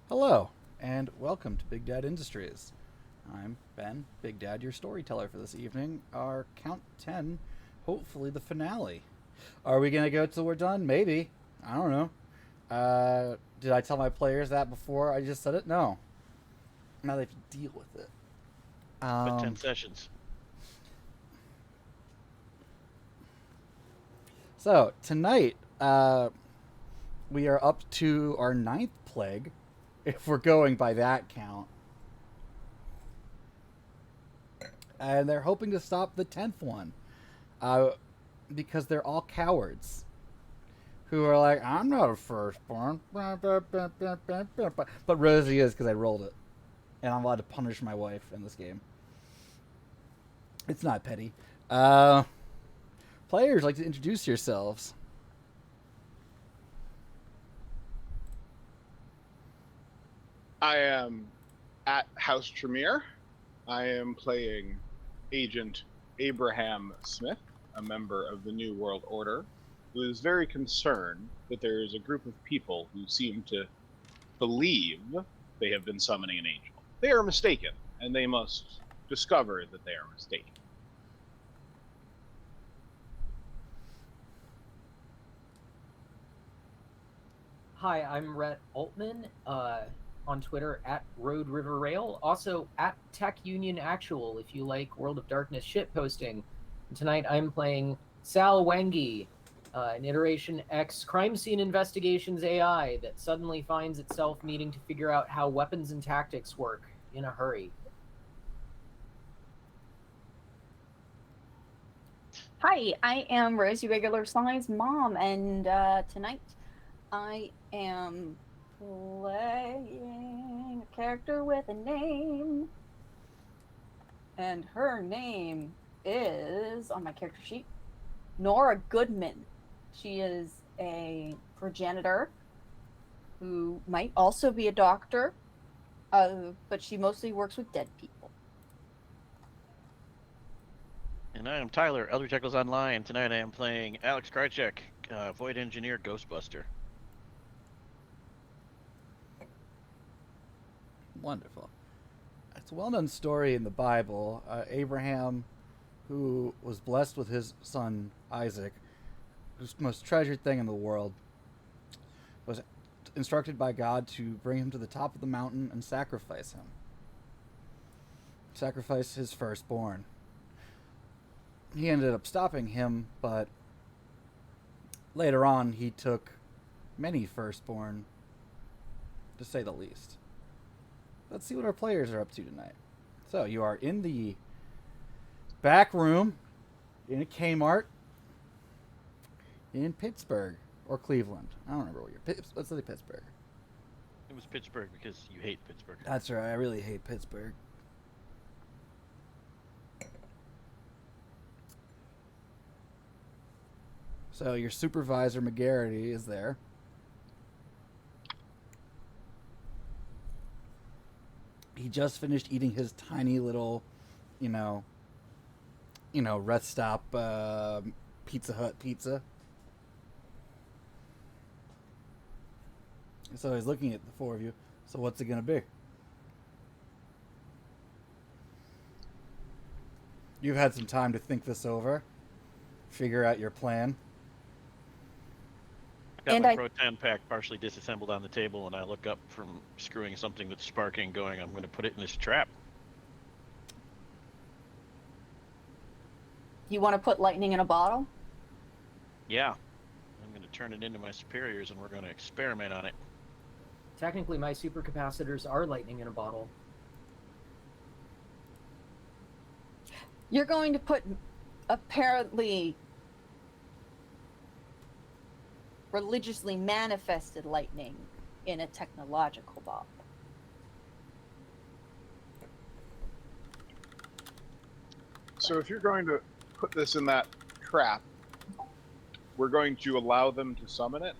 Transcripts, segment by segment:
Hello, and welcome to Big Dad Industries. I'm Ben, Big Dad, your storyteller for this evening. Our count 10, hopefully the finale. Are we going to go till we're done? Maybe. I don't know. Did I tell my players that before I just said it? No. Now they have to deal with it. But 10 Um, sessions. so, tonight, we are up to our ninth plague, if we're going by that count. And they're hoping to stop the 10th one. Uh, because they're all cowards who are like, I'm not a firstborn. But Rosie is because I rolled it. And I'm allowed to punish my wife in this game. It's not petty. Uh, Players, like to introduce yourselves. I am at House Tremere. I am playing Agent Abraham Smith, a member of the New World Order, who is very concerned that there is a group of people who seem to believe they have been summoning an angel. They are mistaken, and they must discover that they are mistaken. Hi, I'm Rhett Altman, on Twitter at Road River Rail, also at Tech Union Actual if you like World of Darkness shitposting. And tonight I'm playing Sal Wengi, an Iteration X crime scene investigations AI that suddenly finds itself needing to figure out how weapons and tactics work in a hurry. Hi, I am Rosie Regular Slime's mom, and tonight I am playing a character with a name, and her name is, on my character sheet, Nora Goodman. She is a progenitor who might also be a doctor, but she mostly works with dead people. And I am Tyler, Elder Jekyll's Online. Tonight I am playing Alex Krychek, Void Engineer Ghostbuster. Wonderful. It's a well known story in the Bible. Abraham, who was blessed with his son Isaac, whose most treasured thing in the world, was instructed by God to bring him to the top of the mountain and sacrifice him. Sacrifice his firstborn. He ended up stopping him, but later on he took many firstborn, to say the least. Let's see what our players are up to tonight. So you are in the back room in a Kmart in Pittsburgh or Cleveland. I don't remember where you're. Let's say Pittsburgh. It was Pittsburgh because you hate Pittsburgh. That's right. I really hate Pittsburgh. So your supervisor McGarity is there. He just finished eating his tiny little, you know, rest stop Pizza Hut pizza. So he's looking at the four of you. So what's it gonna be? You've had some time to think this over, figure out your plan. I got And my I Pro-10 pack partially disassembled on the table, and I look up from screwing something that's sparking, going, I'm going to put it in this trap. You want to put lightning in a bottle? Yeah. I'm going to turn it into my superiors, and we're going to experiment on it. Technically, my supercapacitors are lightning in a bottle. You're going to put apparently religiously manifested lightning in a technological bottle. So if you're going to put this in that trap, we're going to allow them to summon it.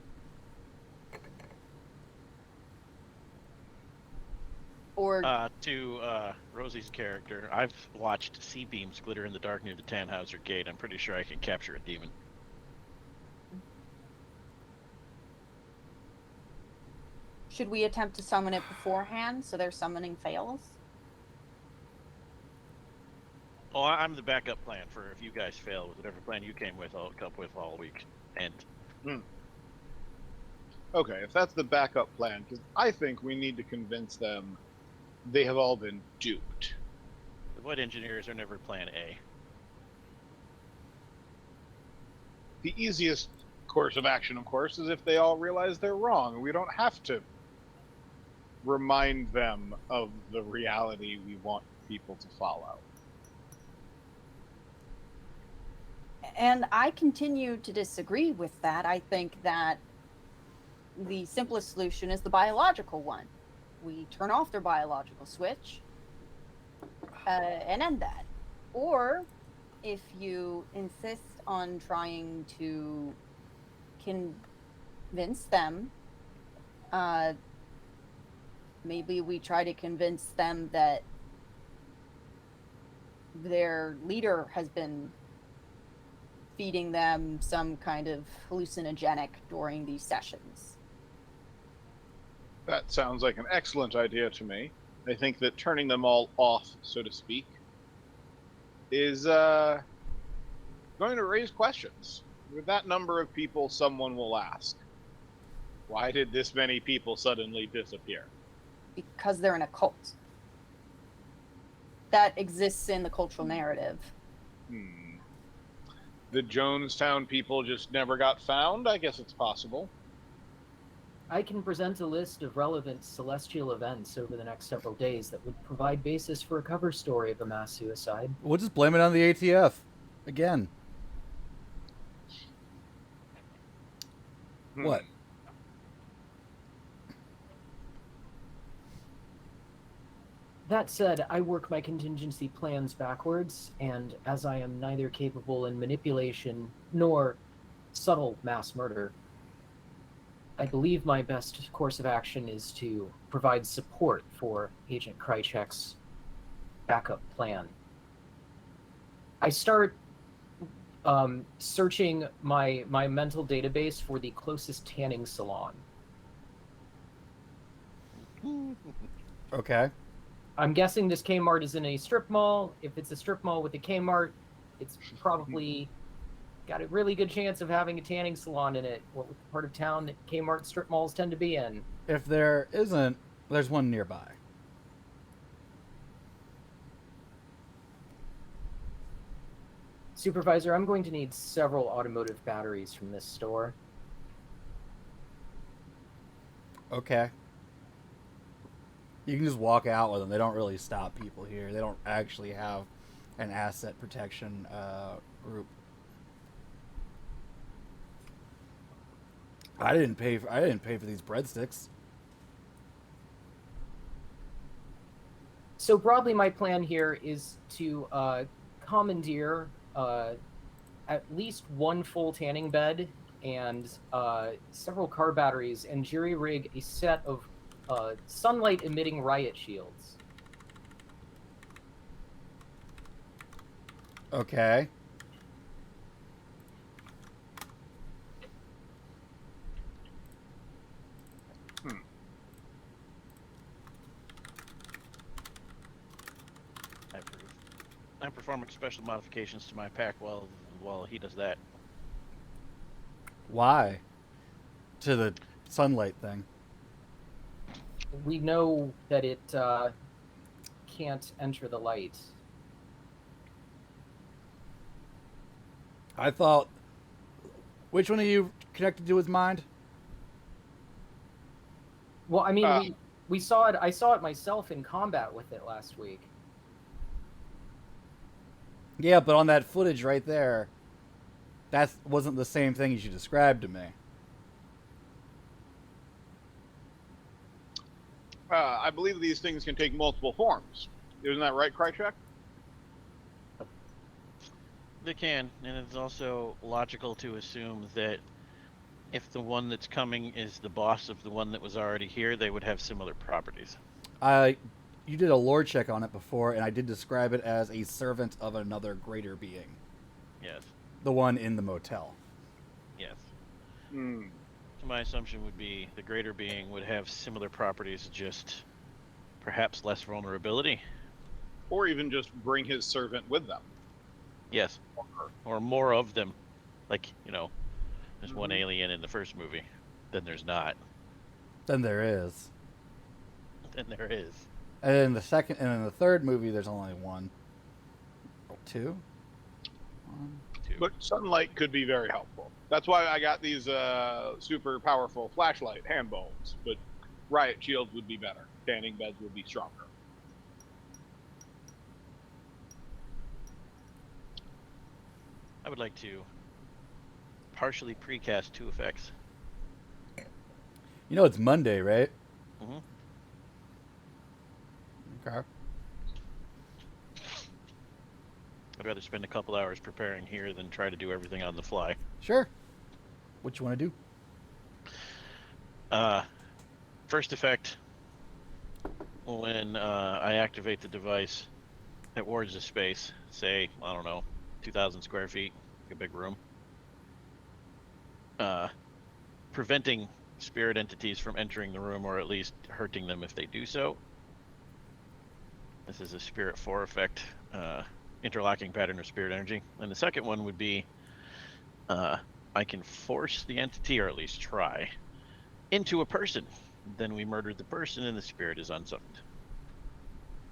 Or To Rosie's character, I've watched sea beams glitter in the dark near the Tannhauser Gate. I'm pretty sure I can capture a demon. Should we attempt to summon it beforehand so their summoning fails? Oh, I'm the backup plan for if you guys fail with whatever plan you came with. I'll come up with all week. And Okay, if that's the backup plan, because I think we need to convince them they have all been duped. the Void Engineers are never plan A. The easiest course of action, of course, is if they all realize they're wrong. We don't have to remind them of the reality we want people to follow. And I continue to disagree with that. I think that the simplest solution is the biological one. We turn off their biological switch and end that. Or if you insist on trying to convince them, maybe we try to convince them that their leader has been feeding them some kind of hallucinogenic during these sessions. That sounds like an excellent idea to me. I think that turning them all off, so to speak, is going to raise questions. With that number of people, someone will ask, why did this many people suddenly disappear? Because they're in a cult. That exists in the cultural narrative. The Jonestown people just never got found? I guess it's possible. I can present a list of relevant celestial events over the next several days that would provide basis for a cover story of a mass suicide. We'll just blame it on the ATF. Again. What? That said, I work my contingency plans backwards, and as I am neither capable in manipulation nor subtle mass murder, I believe my best course of action is to provide support for Agent Krychek's backup plan. I start searching my mental database for the closest tanning salon. Okay. I'm guessing this Kmart is in a strip mall. If it's a strip mall with a Kmart, it's probably got a really good chance of having a tanning salon in it. What part of town that Kmart strip malls tend to be in? If there isn't, there's one nearby. Supervisor, I'm going to need several automotive batteries from this store. Okay. You can just walk out with them. They don't really stop people here. They don't actually have an asset protection group. I didn't pay for these breadsticks. So broadly, my plan here is to commandeer at least one full tanning bed and several car batteries and jury-rig a set of sunlight-emitting riot shields. Okay. I'm performing special modifications to my pack while he does that. Why? To the sunlight thing. We know that it can't enter the light. I thought... Which one of you connected to his mind? Well, I mean, we saw it. I saw it myself in combat with it last week. Yeah, but on that footage right there, that wasn't the same thing as you described to me. I believe these things can take multiple forms. Isn't that right, Krychek? They can, and it's also logical to assume that if the one that's coming is the boss of the one that was already here, they would have similar properties. You did a lore check on it before, and I did describe it as a servant of another greater being. Yes. The one in the motel. Yes. So my assumption would be the greater being would have similar properties, just perhaps less vulnerability. Or even just bring his servant with them. Yes. Or more of them. Like, there's one Mhm. alien in the first movie. Then there's not. Then there is. Then there is. And in the second and in the third movie, there's only one. Two? One. Too. But sunlight could be very helpful. That's why I got these super powerful flashlight hand bones. But riot shields would be better. Standing beds would be stronger. I would like to partially precast 2 effects. You know it's Monday, right? Mm-hmm. Okay. I'd rather spend a couple hours preparing here than try to do everything on the fly. Sure. What you want to do? First effect, when I activate the device, it wards a space, say, I don't know, 2,000 square feet, like a big room. Preventing spirit entities from entering the room, or at least hurting them if they do so. This is a Spirit 4 effect, interlocking pattern of spirit energy. And the second one would be, I can force the entity, or at least try, into a person. Then we murder the person and the spirit is unsummoned.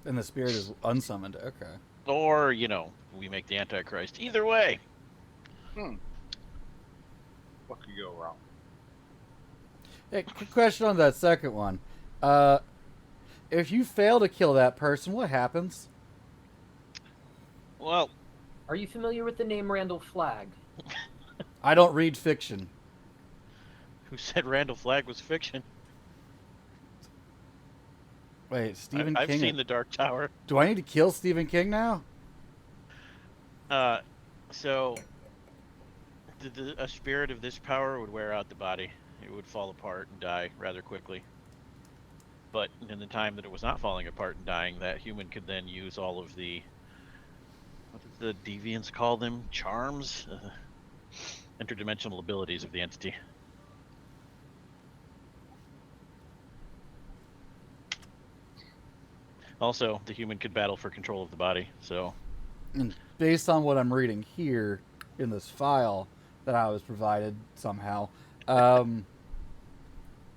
And the spirit is unsummoned. Okay. Or, we make the Antichrist. Either way. What could go wrong? Hey, quick question on that second one. If you fail to kill that person, what happens? Well, Are you familiar with the name Randall Flagg? I don't read fiction. who said Randall Flagg was fiction? Wait, Stephen I've King. seen The Dark Tower. Do I need to kill Stephen King now? So a spirit of this power would wear out the body. It would fall apart and die rather quickly. But in the time that it was not falling apart and dying, that human could then use all of the, what did the deviants call them? Charms? Interdimensional abilities of the entity. Also, the human could battle for control of the body, so... And based on what I'm reading here in this file that I was provided somehow,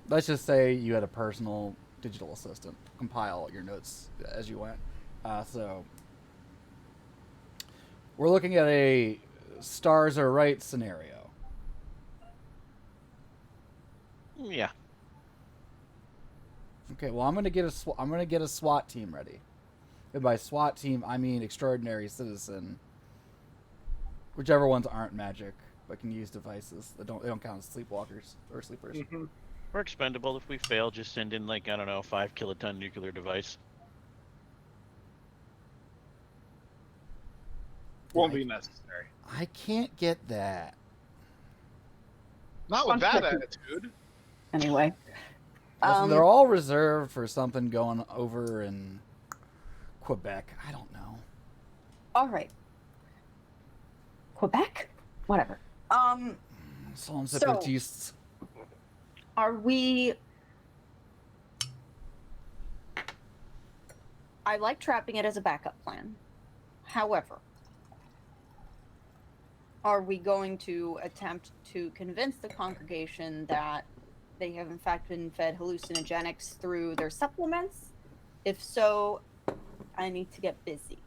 let's just say you had a personal digital assistant compile your notes as you went. So we're looking at a stars are right scenario. Yeah. Okay, well I'm gonna get a SWAT team ready. And by SWAT team, I mean extraordinary citizen. Whichever ones aren't magic, but can use devices that they don't count as sleepwalkers or sleepers. Mm-hmm. We're expendable. If we fail, just send in, 5 kiloton nuclear device. Won't be necessary. I can't get that. Not with that Unfortunate. attitude. Anyway. Listen, they're all reserved for something going over in Quebec. I don't know. All right. Quebec? Whatever. Some So- separatists. Are we... I like trapping it as a backup plan. However, are we going to attempt to convince the congregation that they have in fact been fed hallucinogenics through their supplements? If so, I need to get busy.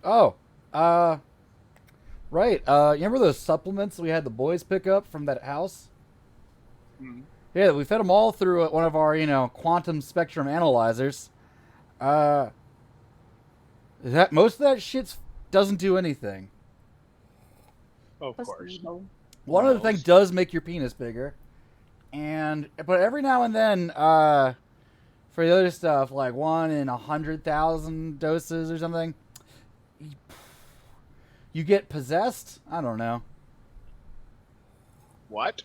Oh, right. You remember those supplements we had the boys pick up from that house? Mhm. Yeah, we fed them all through one of our, quantum spectrum analyzers. That most of that shit doesn't do anything. Of course. Placebo. One of the No. things does make your penis bigger, but every now and then, for the other stuff, like 1 in 100,000 doses or something, you get possessed. I don't know. What?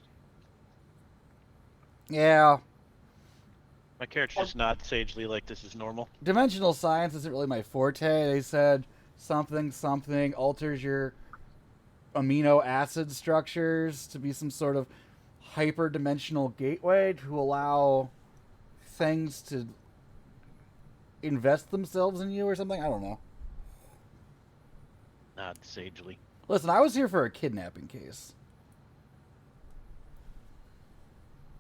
Yeah, My character just nods sagely like this is normal. dimensional science isn't really my forte. They said something alters your amino acid structures to be some sort of hyperdimensional gateway to allow things to invest themselves in you or something. I don't know. Nod sagely. Listen, I was here for a kidnapping case.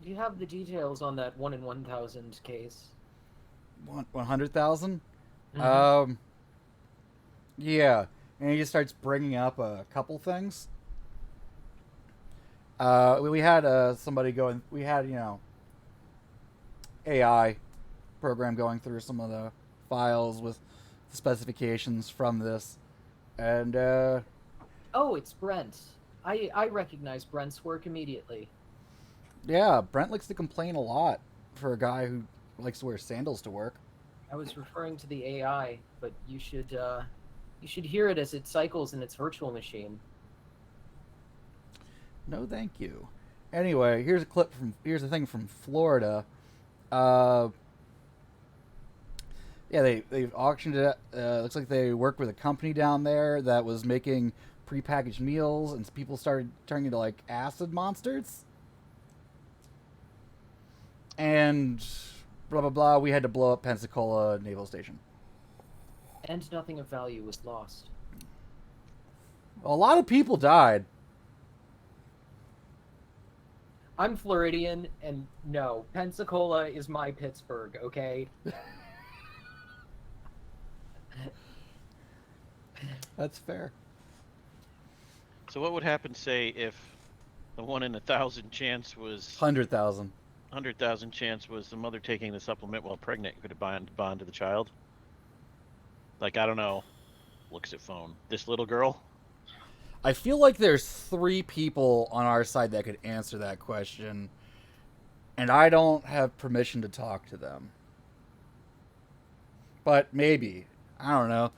Do you have the details on that 1 in 1,000 case? 100,000? Mhm. Yeah. And he just starts bringing up a couple things. We had somebody going. We had AI program going through some of the files with the specifications from this, and Oh, it's Brent. I recognize Brent's work immediately. yeah, Brent likes to complain a lot for a guy who likes to wear sandals to work. I was referring to the AI, but you should hear it as it cycles in its virtual machine. No, thank you. Anyway, here's a thing from Florida. Yeah, they've auctioned it. Looks like they worked with a company down there that was making prepackaged meals, and people started turning into like acid monsters. And blah blah blah. We had to blow up Pensacola Naval Station. And nothing of value was lost. A lot of people died. I'm Floridian, and no, Pensacola is my Pittsburgh, okay? That's fair. So what would happen, say, if the 1 in 1,000 chance was 100,000. 100,000 chance was the mother taking the supplement while pregnant could bond to the child? Like, I don't know. Looks at phone. This little girl? I feel like there's 3 people on our side that could answer that question, and I don't have permission to talk to them. But maybe. I don't know.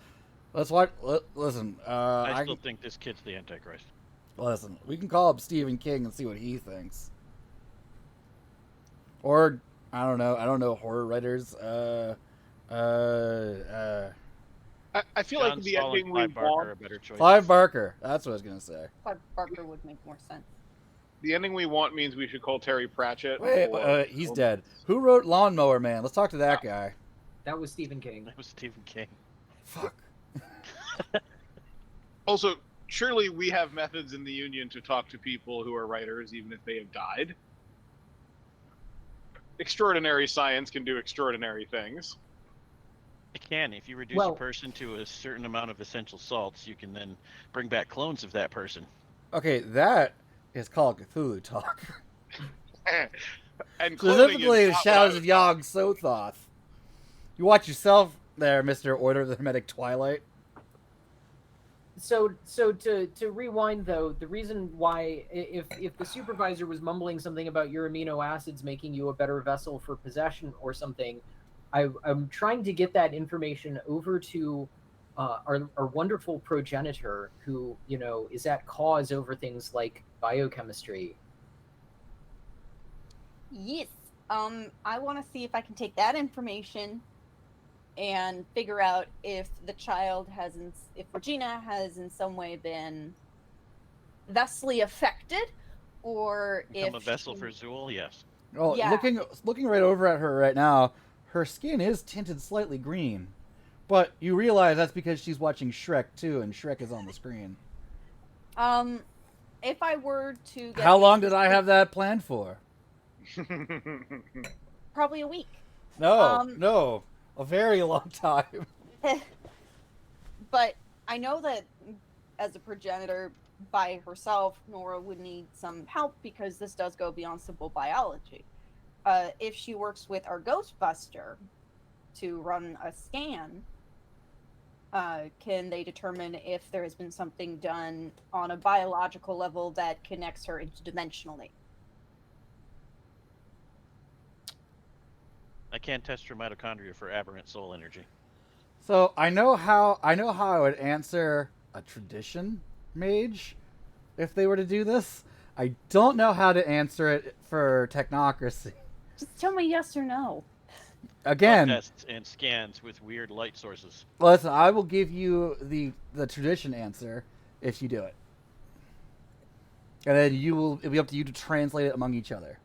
Let's watch. Listen. I still think this kid's the Antichrist. Listen. We can call up Stephen King and see what he thinks. Or I don't know. I don't know horror writers. I feel John like the Saul and ending we Clive Barker want. are better choices. Clive Barker. That's what I was gonna say. Clive Barker would make more sense. The ending we want means we should call Terry Pratchett. Wait, he's dead. Who wrote Lawnmower Man? Let's talk to that guy. That was Stephen King. That was Stephen King. Fuck. Also, surely we have methods in the Union to talk to people who are writers, even if they have died. Extraordinary science can do extraordinary things. It can. If you reduce Well- a person to a certain amount of essential salts, you can then bring back clones of that person. Okay, that is called Cthulhu talk. And cloning Specifically, is the not Shadows what of Yog Sothoth. You watch yourself there, Mr. Order of the Hermetic Twilight. So to rewind though, the reason why if the supervisor was mumbling something about your amino acids making you a better vessel for possession or something, I'm trying to get that information over to our wonderful progenitor who is at cause over things like biochemistry. Yes. I want to see if I can take that information and figure out if the child if Regina has in some way been thusly affected, or Become if a vessel she- for Zool, yes. Oh, Yeah. looking right over at her right now, her skin is tinted slightly green. But you realize that's because she's watching Shrek 2, and Shrek is on the screen. If I were to get How long did I have that planned for? probably a week. No. A very long time. But I know that as a progenitor by herself, Nora would need some help because this does go beyond simple biology. If she works with our Ghostbuster to run a scan, can they determine if there has been something done on a biological level that connects her interdimensionally? I can't test her mitochondria for aberrant soul energy. So I know how I would answer a tradition mage if they were to do this. I don't know how to answer it for technocracy. Just tell me yes or no. Again, Blood tests and scans with weird light sources. listen, I will give you the tradition answer if you do it. And then it'll be up to you to translate it among each other.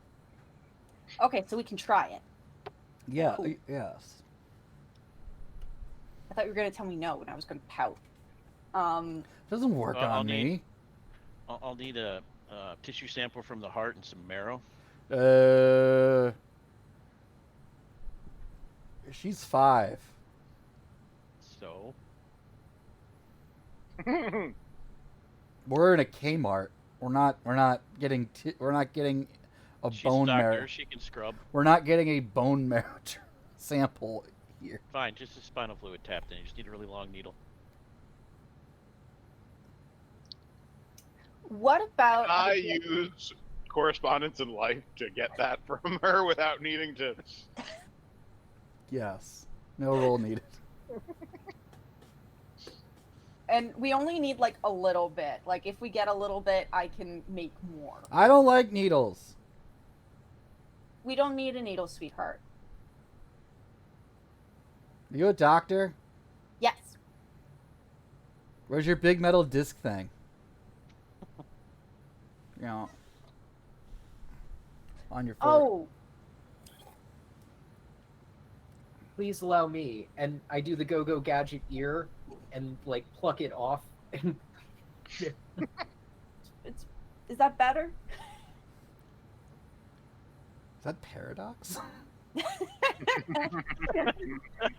Okay, so we can try it. Yeah, Cool. yes. I thought you were gonna tell me no, and I was gonna pout. Doesn't work I'll on me. I'll need a tissue sample from the heart and some marrow. She's 5. So We're in a Kmart. We're not getting a she's bone a doctor. marrow. She can scrub. We're not getting a bone marrow sample here. Fine, just a spinal fluid tapped in. You just need a really long needle. What about? I use correspondence in life to get that from her without needing to. Yes. No roll needed. And we only need like a little bit. Like if we get a little bit, I can make more. I don't like needles. We don't need a needle, sweetheart. You a doctor? Yes. Where's your big metal disc thing? You know, on your foot. Oh, Please allow me. And I do the go-go gadget ear and like pluck it off. And is that better? Is that paradox?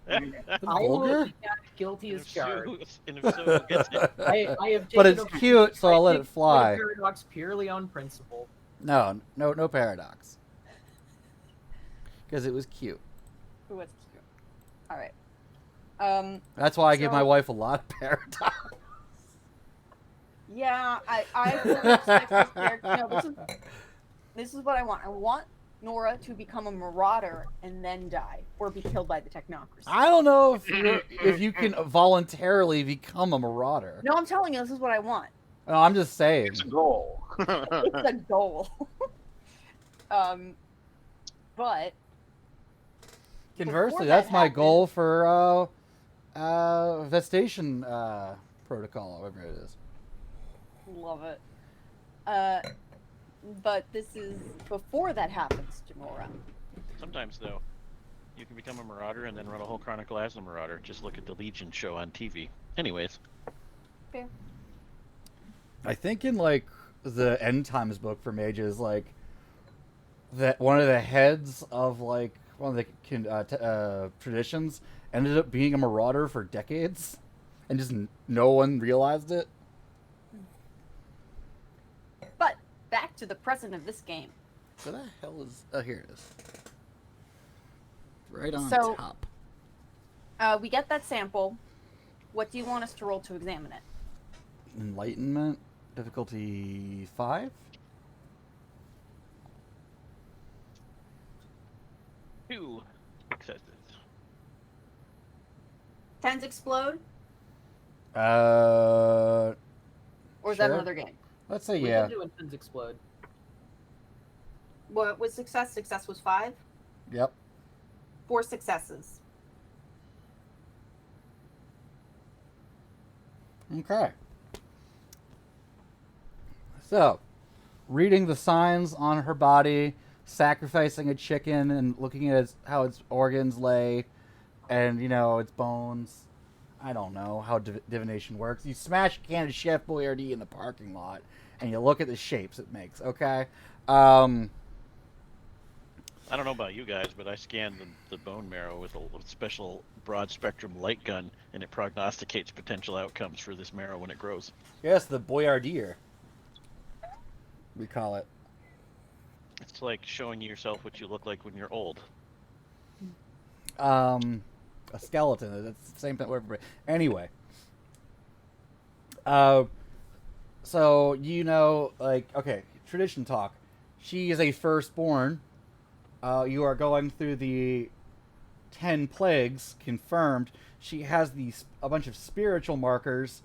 I will Vulgar? be guilty as charged. And if so, who gets it? I have But taken it's a- cute, so I I'll let take it fly. Paradox purely on principle. No paradox. Because it was cute. Ooh, it's cute. All right. That's why I give my So- wife a lot of paradox. Yeah, I really respect this character. No, this is what I want. I want Nora to become a marauder and then die, or be killed by the technocracy. I don't know if you can voluntarily become a marauder. No, I'm telling you, this is what I want. No, I'm just saying. It's a goal. It's a goal. But Conversely, before that's that my happens- goal for Vestation protocol, whatever it is. love it. But this is before that happens to Nora. Sometimes, though, you can become a marauder and then run a whole chronicle as a marauder. Just look at the Legion show on TV. Anyways, Fair. I think in like the End Times book for mages, like that one of the heads of like one of the traditions ended up being a marauder for decades, and just no one realized it. But back to the present of this game. Where the hell is? Oh, here it is. Right on So- top. We get that sample. What do you want us to roll to examine it? Enlightenment, difficulty 5. two successes. 10s explode, Or or is that Sure. another game? let's say We yeah. can do Infants Explode. What was success? Success was 5. Yep. 4 successes. Okay. So, reading the signs on her body, sacrificing a chicken, and looking at how its organs lay, and its bones. I don't know how divination works. You smash a can of Chef Boyardee in the parking lot, and you look at the shapes it makes. Okay. I don't know about you guys, but I scanned the bone marrow with a special broad spectrum light gun, and it prognosticates potential outcomes for this marrow when it grows. Yes, the Boyardee. We call it. It's like showing yourself what you look like when you're old. A skeleton. That's the same thing. Whatever. Anyway. So okay, tradition talk. She is a firstborn. You are going through the 10 plagues confirmed. She has a bunch of spiritual markers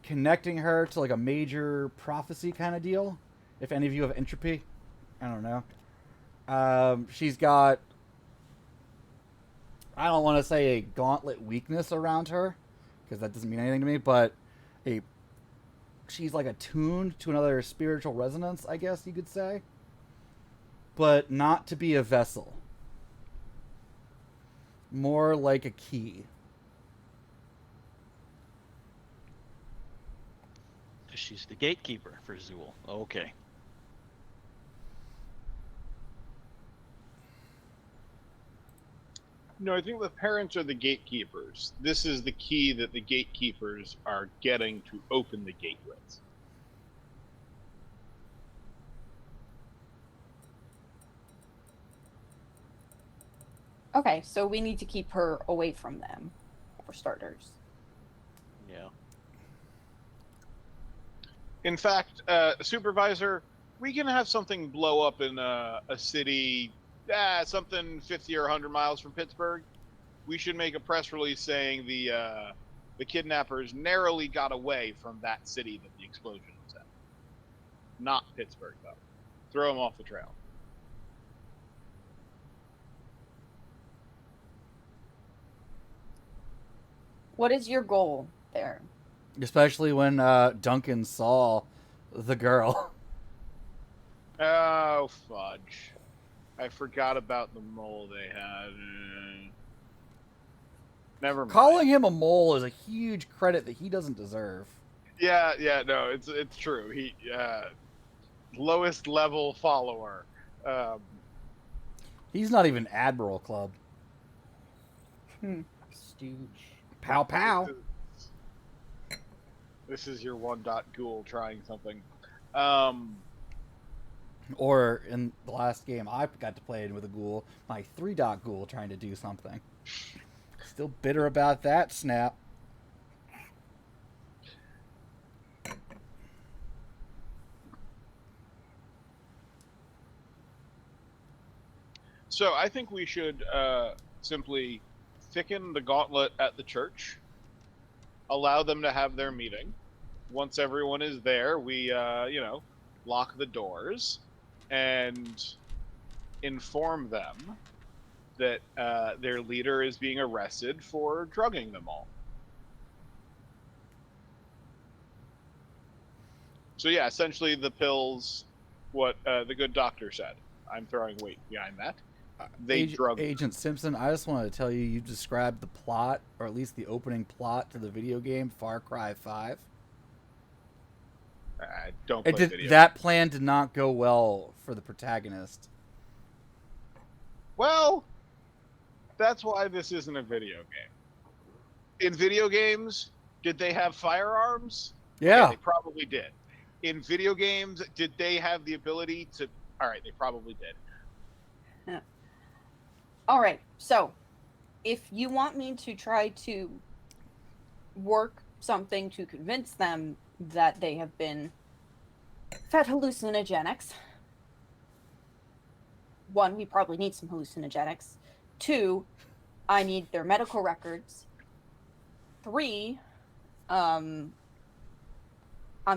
connecting her to like a major prophecy kind of deal. If any of you have entropy, I don't know. She's got, I don't want to say a gauntlet weakness around her, because that doesn't mean anything to me, but a she's like attuned to another spiritual resonance, I guess you could say. But not to be a vessel. More like a key. She's the gatekeeper for Zool. Okay. No, I think the parents are the gatekeepers. This is the key that the gatekeepers are getting to open the gate with. Okay, so we need to keep her away from them, for starters. Yeah. In fact, Supervisor, we can have something blow up in a city, something 50 or 100 miles from Pittsburgh. We should make a press release saying the kidnappers narrowly got away from that city that the explosion was at. Not Pittsburgh, though. Throw them off the trail. What is your goal there? Especially when Duncan saw the girl. Oh, fudge. I forgot about the mole they had. Never mind. Calling him a mole is a huge credit that he doesn't deserve. Yeah, no, it's true. He lowest level follower. He's not even Admiral Club. Stooge. Pow pow. This is your one dot ghoul trying something. Or in the last game I got to play with a ghoul, my 3-dot ghoul trying to do something. Still bitter about that, snap. So I think we should simply thicken the gauntlet at the church, allow them to have their meeting. Once everyone is there, we lock the doors and inform them that their leader is being arrested for drugging them all. So yeah, essentially the pills, what the good doctor said. I'm throwing weight behind that. They drug Agent Simpson, I just wanted to tell you described the plot, or at least the opening plot to the video game Far Cry 5. Don't play video. That plan did not go well for the protagonist. Well, that's why this isn't a video game. In video games, did they have firearms? Yeah. Okay, they probably did. In video games, did they have the ability to... All right, they probably did. All right, so if you want me to try to work something to convince them that they have been fed hallucinogenics, 1, we probably need some hallucinogenics. 2, I need their medical records. 3, I'm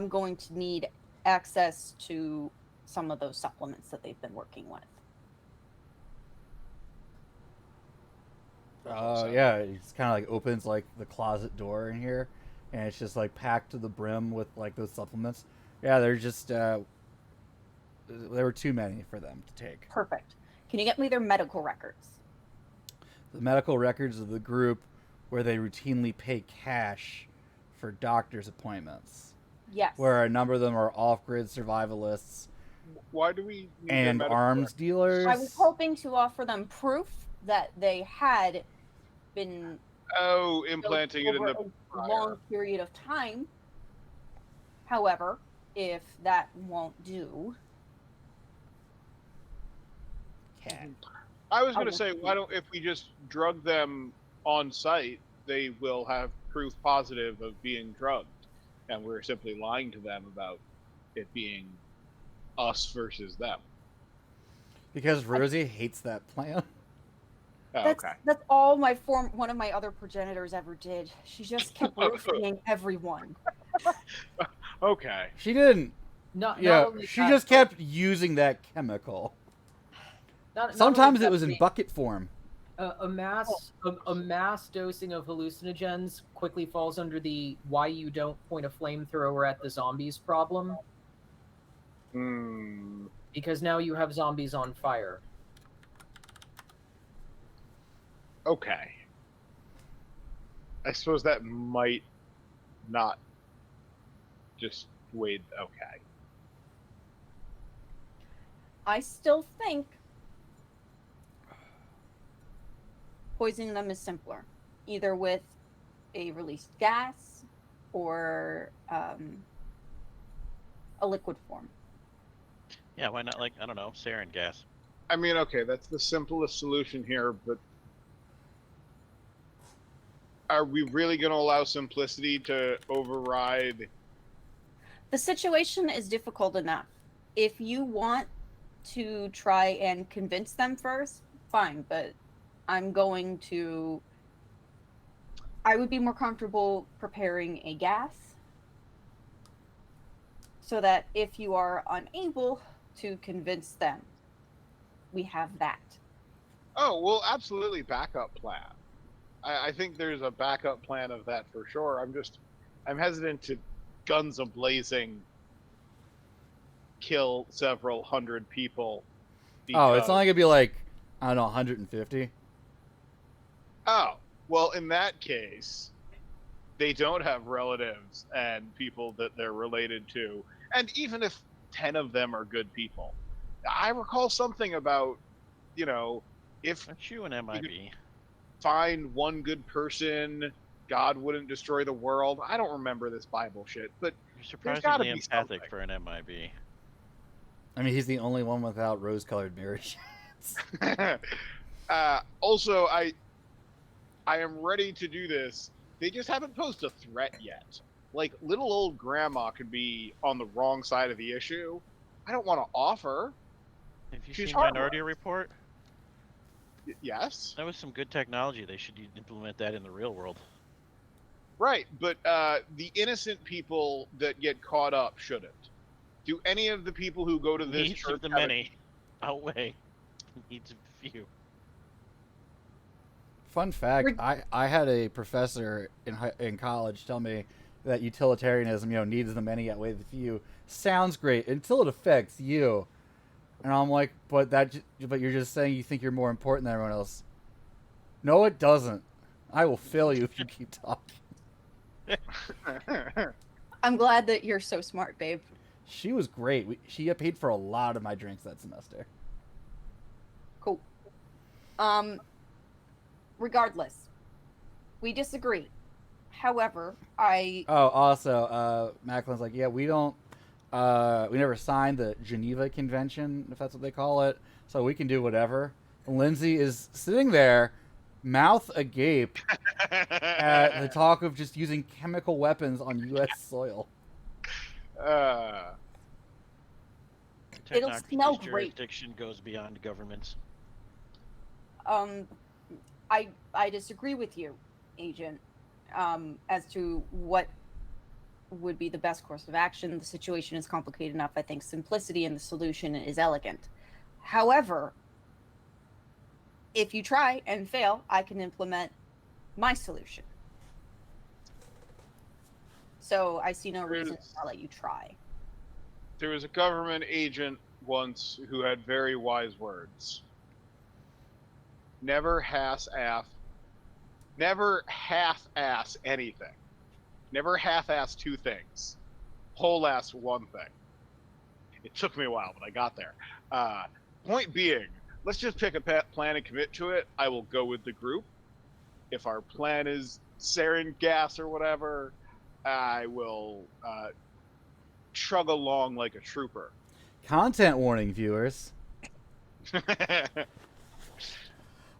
going to need access to some of those supplements that they've been working with. Yeah, it's kind of like opens like the closet door in here, and it's just like packed to the brim with like those supplements. Yeah, they're just there were too many for them to take. Perfect. Can you get me their medical records? The medical records of the group where they routinely pay cash for doctor's appointments. Yes. Where a number of them are off-grid survivalists. Why do we need and arms dealers? I was hoping to offer them proof that they had been implanting it in the a long period of time. However, if that won't do, I was going to say, why don't if we just drug them on site, they will have proof positive of being drugged, and we're simply lying to them about it being us versus them. Because Rosie hates that plan. That's all one of my other progenitors ever did. She just kept roofing everyone. Okay. She didn't. She just kept using that chemical. Sometimes it was in bucket form. A mass dosing of hallucinogens quickly falls under the why you don't point a flamethrower at the zombies problem, Hmm. because now you have zombies on fire. Okay. I suppose that might not just wait. Okay. I still think poisoning them is simpler, either with a released gas or a liquid form. Yeah, why not, like, I don't know, sarin gas? I mean, okay, that's the simplest solution here, but are we really going to allow simplicity to override? The situation is difficult enough. If you want to try and convince them first, fine, but I would be more comfortable preparing a gas so that if you are unable to convince them, we have that. Oh, well, absolutely backup plan. I think there's a backup plan of that for sure. I'm hesitant to guns a-blazing kill several hundred people. Oh, it's because- only gonna be like, I don't know, 150. Oh, well, in that case, they don't have relatives and people that they're related to. And even if 10 of them are good people, I recall something about, if Aren't you an MIB? find one good person, God wouldn't destroy the world. I don't remember this Bible shit, but You're gotta surprisingly be empathic something. for an MIB. I mean, he's the only one without rose-colored mirror shades. Also, I am ready to do this. They just haven't posed a threat yet. Like, little old grandma could be on the wrong side of the issue. I don't want to offer. Have you She's seen Minority harmless. Report? Yes, That was some good technology. They should implement that in the real world. right. But the innocent people that get caught up shouldn't. Do any of the people who go to this Needs church of the have a- many outweigh needs of the few. Fun fact: I had a professor in college tell me that utilitarianism, needs the many outweigh the few. Sounds great until it affects you, and I'm like, but you're just saying you think you're more important than everyone else. No, it doesn't. I will fail you if you keep talking. I'm glad that you're so smart, babe. She was great. She paid for a lot of my drinks that semester. Cool. Regardless, we disagree. However, Oh, also, Macklin's like, yeah, we never signed the Geneva Convention, if that's what they call it, so we can do whatever. Lindsay is sitting there, mouth agape, at the talk of just using chemical weapons on U.S. soil. It'll Technocracy's smell great. jurisdiction goes beyond governments. I disagree with you, Agent, as to what would be the best course of action. The situation is complicated enough. I think simplicity in the solution is elegant. However, if you try and fail, I can implement my solution. So I see no reason to not let you try. There was a government agent once who had very wise words. Never half-ass anything. Never half-ass two things. Whole-ass one thing. It took me a while, but I got there. Point being, let's just pick a plan and commit to it. I will go with the group. If our plan is sarin gas or whatever, I will chug along like a trooper. Content warning, viewers.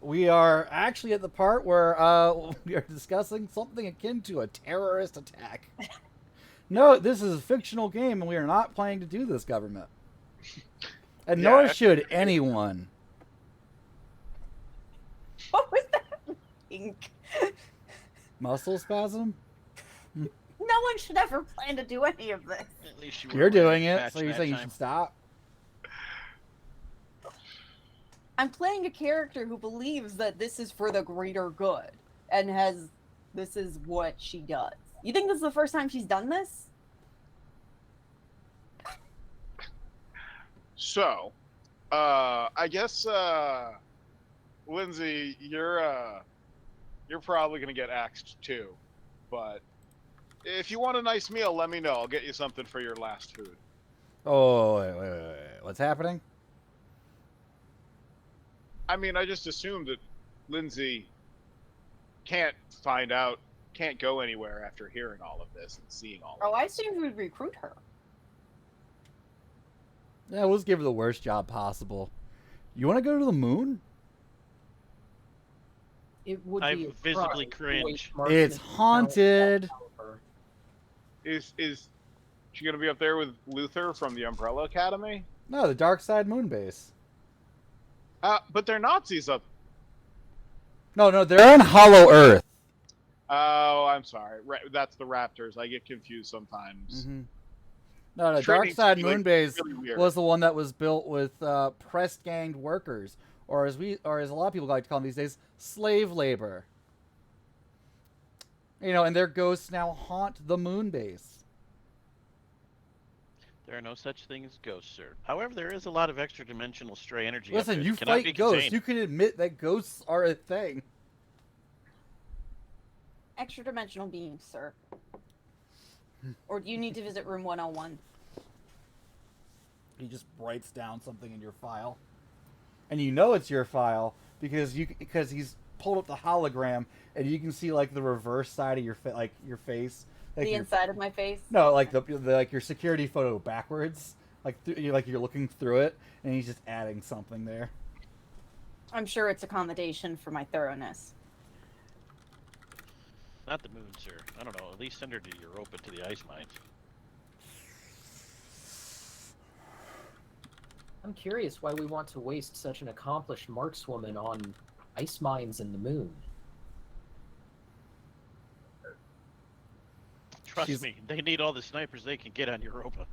We are actually at the part where we are discussing something akin to a terrorist attack. No, this is a fictional game, and we are not planning to do this, government. And nor should anyone. What was that? Muscle spasm? No one should ever plan to do any of this. At least you You're were wearing doing a it, patch so you're that saying you time. should stop? I'm playing a character who believes that this is for the greater good, and this is what she does. You think this is the first time she's done this? So, I guess, Lindsay, you're probably gonna get axed too. But if you want a nice meal, let me know. I'll get you something for your last food. Oh, wait. What's happening? I mean, I just assumed that Lindsay can't go anywhere after hearing all of this and seeing all Oh, of I this. assumed we'd recruit her. Yeah, let's give her the worst job possible. You want to go to the moon? It would I be a visibly crime to waste cringe. marksman It's talent of that haunted. caliber. Is she gonna be up there with Luther from the Umbrella Academy? No, the Dark Side Moon Base. But they're Nazis up. No, they're on Hollow Earth. Oh, I'm sorry. That's the Raptors. I get confused sometimes. Mm-hmm. No, Dark Training's Side really- Moon Base really weird. was the one that was built with press ganged workers, or as a lot of people like to call them these days, slave labor. And their ghosts now haunt the moon base. There are no such things as ghosts, sir. However, there is a lot of extra-dimensional stray energy. up Listen, there you that cannot be fight ghosts. contained. You can admit that ghosts are a thing. Extra dimensional beings, sir. Or do you need to visit room 101? He just writes down something in your file, and you know it's your file because he's pulled up the hologram, and you can see like the reverse side of your your face, like The your, inside of my face? no, like the like your security photo backwards, like you're looking through it, and he's just adding something there. I'm sure it's accommodation for my thoroughness. Not the moon, sir. I don't know. At least send her to Europa to the ice mines. I'm curious why we want to waste such an accomplished markswoman on ice mines and the moon. Trust me, they need all the snipers they can get on Europa.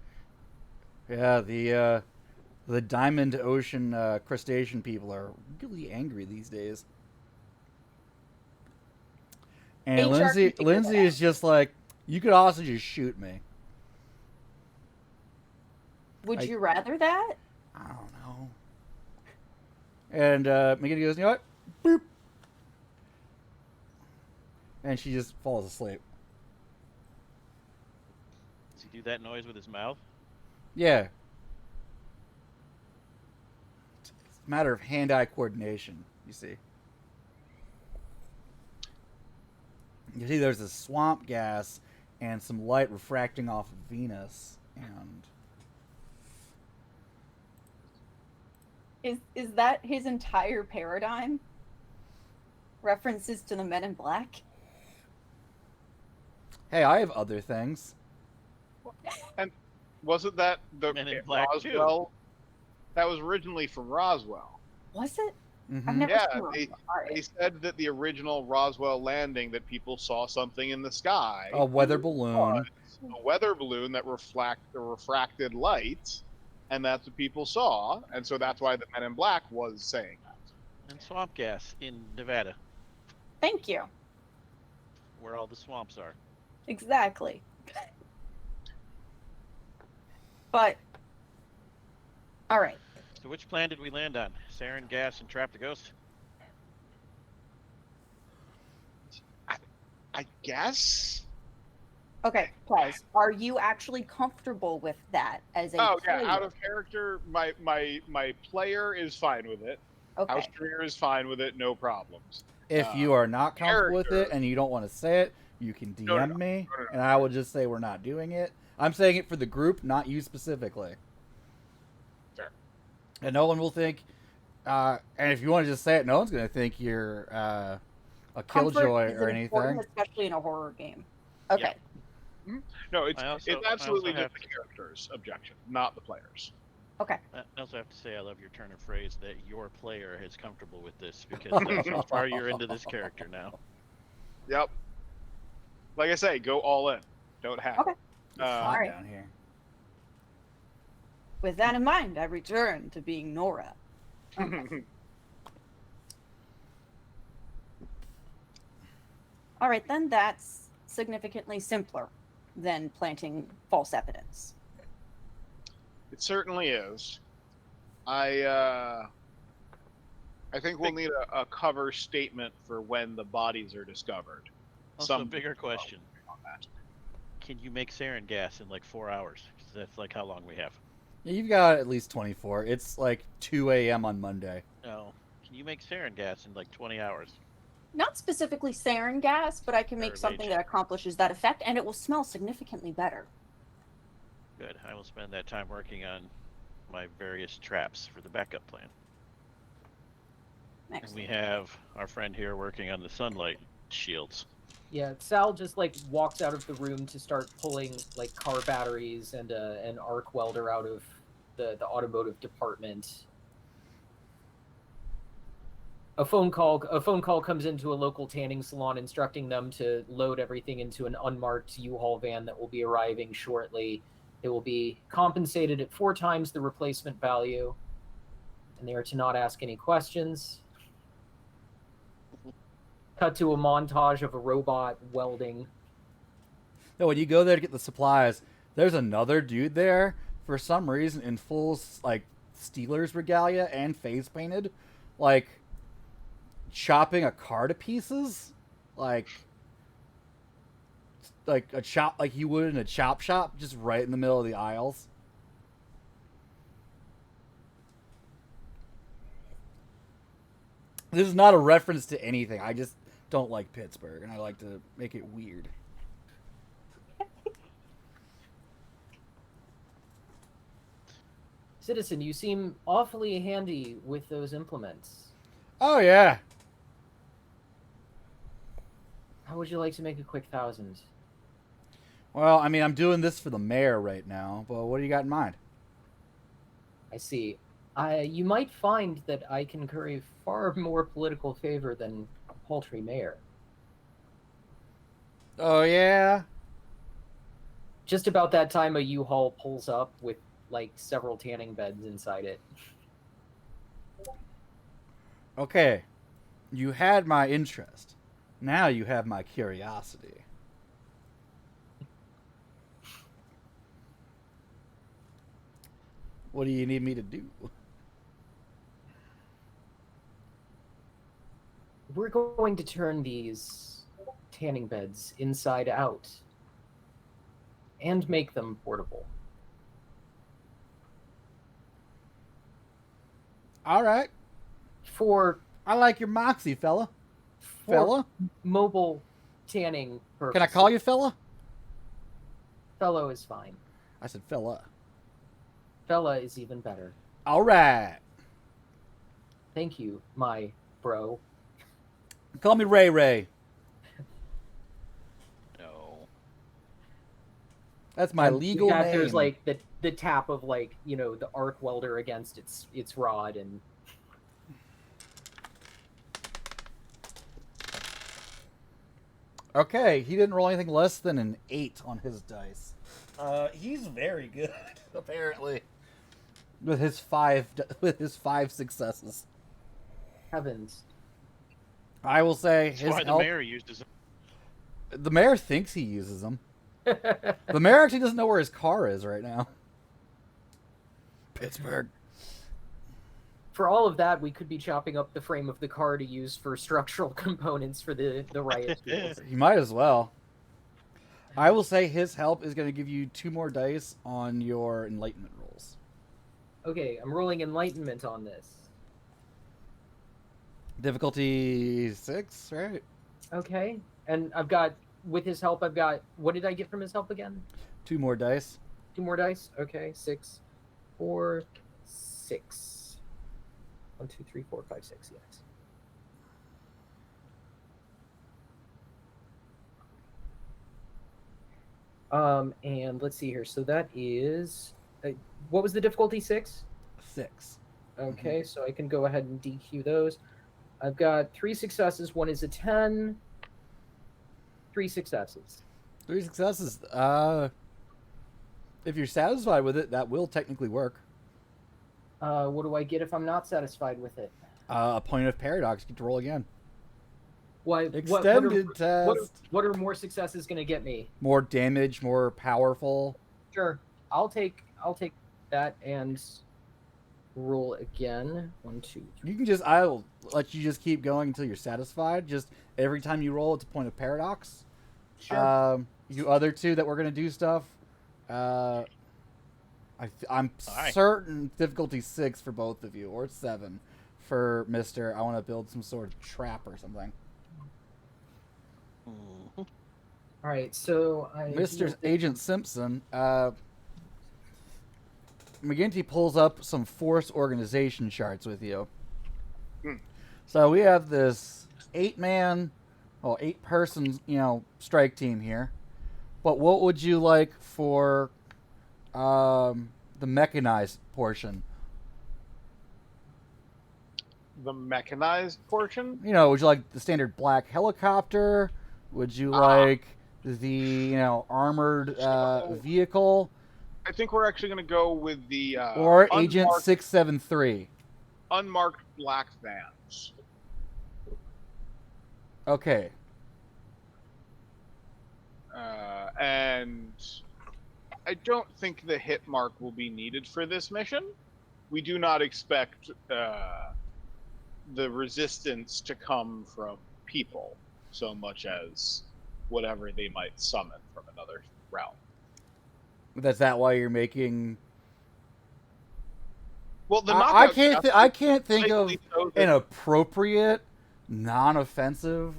Yeah, the Diamond Ocean crustacean people are really angry these days. And HR can figure Lindsay that is just like, you could also just shoot me. Would I- you rather that? I don't know. And McGinty goes, you know what? Boop. And she just falls asleep. Does he do that noise with his mouth? Yeah. It's a matter of hand-eye coordination, you see. You see there's a swamp gas and some light refracting off of Venus. And Is that his entire paradigm? References to the Men in Black? hey, I have other things. Wasn't that the Men in Black, too. Roswell? That was originally from Roswell. Was it? I've Mhm. never Yeah, seen one. All They right. said that the original Roswell landing, that people saw something in the sky, A weather balloon. a weather balloon that refracted light, and that's what people saw, and so that's why the Men in Black was saying that. And swamp gas in Nevada, Thank you. where all the swamps are. Exactly. But, all right. So which plan did we land on? Sarin gas and trap the ghost? I guess. Okay, Pez, are you actually comfortable with that as a Oh yeah, player? out of character, my player is fine with it. Okay. House Career is fine with it, no problems. If you are not comfortable with it character- and you don't want to say it, you can DM No. me, No. and I will just say we're not doing it. I'm saying it for the group, not you specifically. Fair. And no one will think. And if you want to just say it, no one's going to think you're a Comfort killjoy is or important, anything. especially in a horror game. Okay. No, it's I also absolutely have just the character's objection, not the players. Okay. I also have to say I love your turn of phrase that your player is comfortable with this because that's how far you're into this character now. Yep. Like I say, go all in. Don't have. Okay. It's hot Alright. down here. With that in mind, I return to being Nora. All right, then that's significantly simpler than planting false evidence. It certainly is. I think we'll need a cover statement for when the bodies are discovered. Also, Some bigger question. on that. Can you make sarin gas in like 4 hours? 'Cause that's like how long we have. Yeah, you've got at least 24. It's like 2 a.m. on Monday. No. Can you make sarin gas in like 20 hours? Not specifically sarin gas, but I can make Or something Mage. that accomplishes that effect, and it will smell significantly better. Good. I will spend that time working on my various traps for the backup plan. And we Excellent. have our friend here working on the sunlight shields. Yeah, Sal just like walks out of the room to start pulling like car batteries and an arc welder out of the automotive department. A phone call comes into a local tanning salon instructing them to load everything into an unmarked U-Haul van that will be arriving shortly. It will be compensated at 4 times the replacement value, and they are to not ask any questions. Cut to a montage of a robot welding. No, when you go there to get the supplies, there's another dude there for some reason in full like Steelers regalia and face painted, like chopping a car to pieces, like a chop like you would in a chop shop, just right in the middle of the aisles. This is not a reference to anything. I just don't like Pittsburgh, and I like to make it weird. Citizen, you seem awfully handy with those implements. Oh yeah. How would you like to make a quick 1,000? Well, I mean, I'm doing this for the mayor right now, but what do you got in mind? I see. You might find that I can curry far more political favor than a paltry mayor. Oh yeah. Just about that time, a U-Haul pulls up with like several tanning beds inside it. Okay. You had my interest. Now you have my curiosity. What do you need me to do? We're going to turn these tanning beds inside out and make them portable. All right. For I like your moxie, fella. Fella? mobile tanning purposes. Can I call you fella? Fellow is fine. I said fella. Fella is even better. All right. Thank you, my bro. Call me Ray Ray. No. That's my And legal yeah, name. There's like the tap of like, you know, the arc welder against its rod and Okay, he didn't roll anything less than an 8 on his dice. He's very good, apparently. With his 5 successes. heavens. I will say That's his why the help, mayor used his. the mayor thinks he uses them. The mayor actually doesn't know where his car is right now. Pittsburgh. For all of that, we could be chopping up the frame of the car to use for structural components for the riot tools. You might as well. I will say his help is going to give you 2 more dice on your enlightenment rolls. Okay, I'm rolling enlightenment on this. Difficulty 6, right? Okay, and I've got, with his help, I've got, what did I get from his help again? 2 more dice. 2 more dice? Okay, 6, 4, 6. 1, 2, 3, 4, 5, 6, yes. And let's see here. So that is, what was the difficulty? 6? 6. Okay, so I can go ahead and DQ those. I've got 3 successes. 1 is a 10. 3 successes. 3 successes. If you're satisfied with it, that will technically work. What do I get if I'm not satisfied with it? A point of paradox. You get to roll again. Extended test. What are more successes going to get me? More damage, more powerful. Sure, I'll take that and roll again. 1, 2, 3. You can just, I'll let you just keep going until you're satisfied. Just every time you roll, it's a point of paradox. Sure. You other two that we're gonna do stuff. I'm certain difficulty 6 for both of you, or 7 for Mister. I want to build some sort of trap or something. Mhm. All right, so Mr. Agent Simpson. McGinty pulls up some force organization charts with you. So we have this 8-person, strike team here. But what would you like for the mechanized portion? The mechanized portion? Would you like the standard black helicopter? Would you like the, armored vehicle? I think we're actually going to go with the or Agent 673. Unmarked black vans. Okay. And I don't think the hit mark will be needed for this mission. We do not expect the resistance to come from people so much as whatever they might summon from another realm. That's that why you're making? Well, the I can't think of an appropriate, non-offensive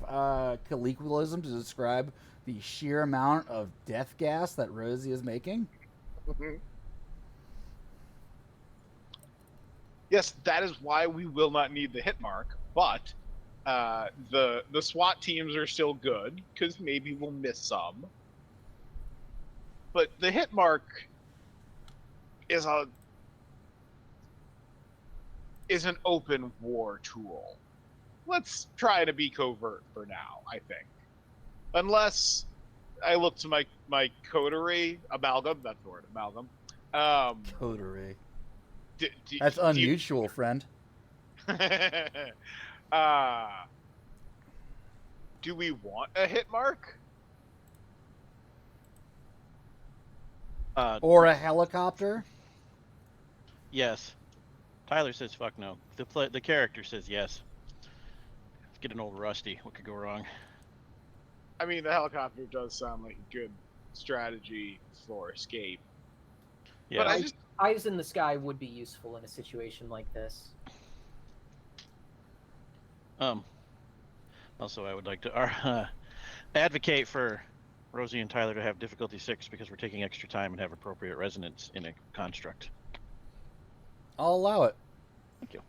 colloquialism to describe the sheer amount of death gas that Rosie is making. Mm-hmm. Yes, that is why we will not need the hit mark, but the SWAT teams are still good, because maybe we'll miss some. But the hit mark is an open war tool. Let's try to be covert for now, I think. Unless I look to my coterie, amalgam, that's the word, amalgam. Coterie. That's unusual, friend. Do we want a hit mark? Or a helicopter? Yes. Tyler says fuck no. The character says yes. It's getting old rusty. What could go wrong? I mean, the helicopter does sound like a good strategy for escape. Yeah. But eyes in the sky would be useful in a situation like this. Also, I would like to advocate for Rosie and Tyler to have difficulty 6 because we're taking extra time and have appropriate resonance in a construct. I'll allow it. Thank you.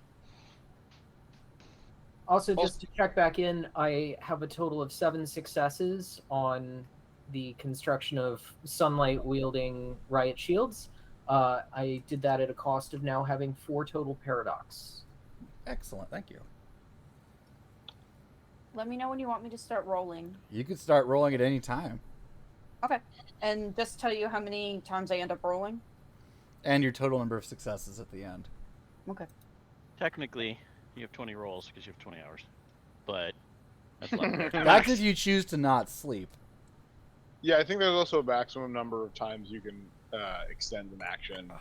Also, just to check back in, I have a total of 7 successes on the construction of sunlight-wielding riot shields. I did that at a cost of now having 4 total paradox. Excellent, thank you. Let me know when you want me to start rolling. You can start rolling at any time. Okay. And just tell you how many times I end up rolling? And your total number of successes at the end. Okay. Technically, you have 20 rolls because you have 20 hours. But that's a lot better. That's if you choose to not sleep. Yeah, I think there's also a maximum number of times you can extend an action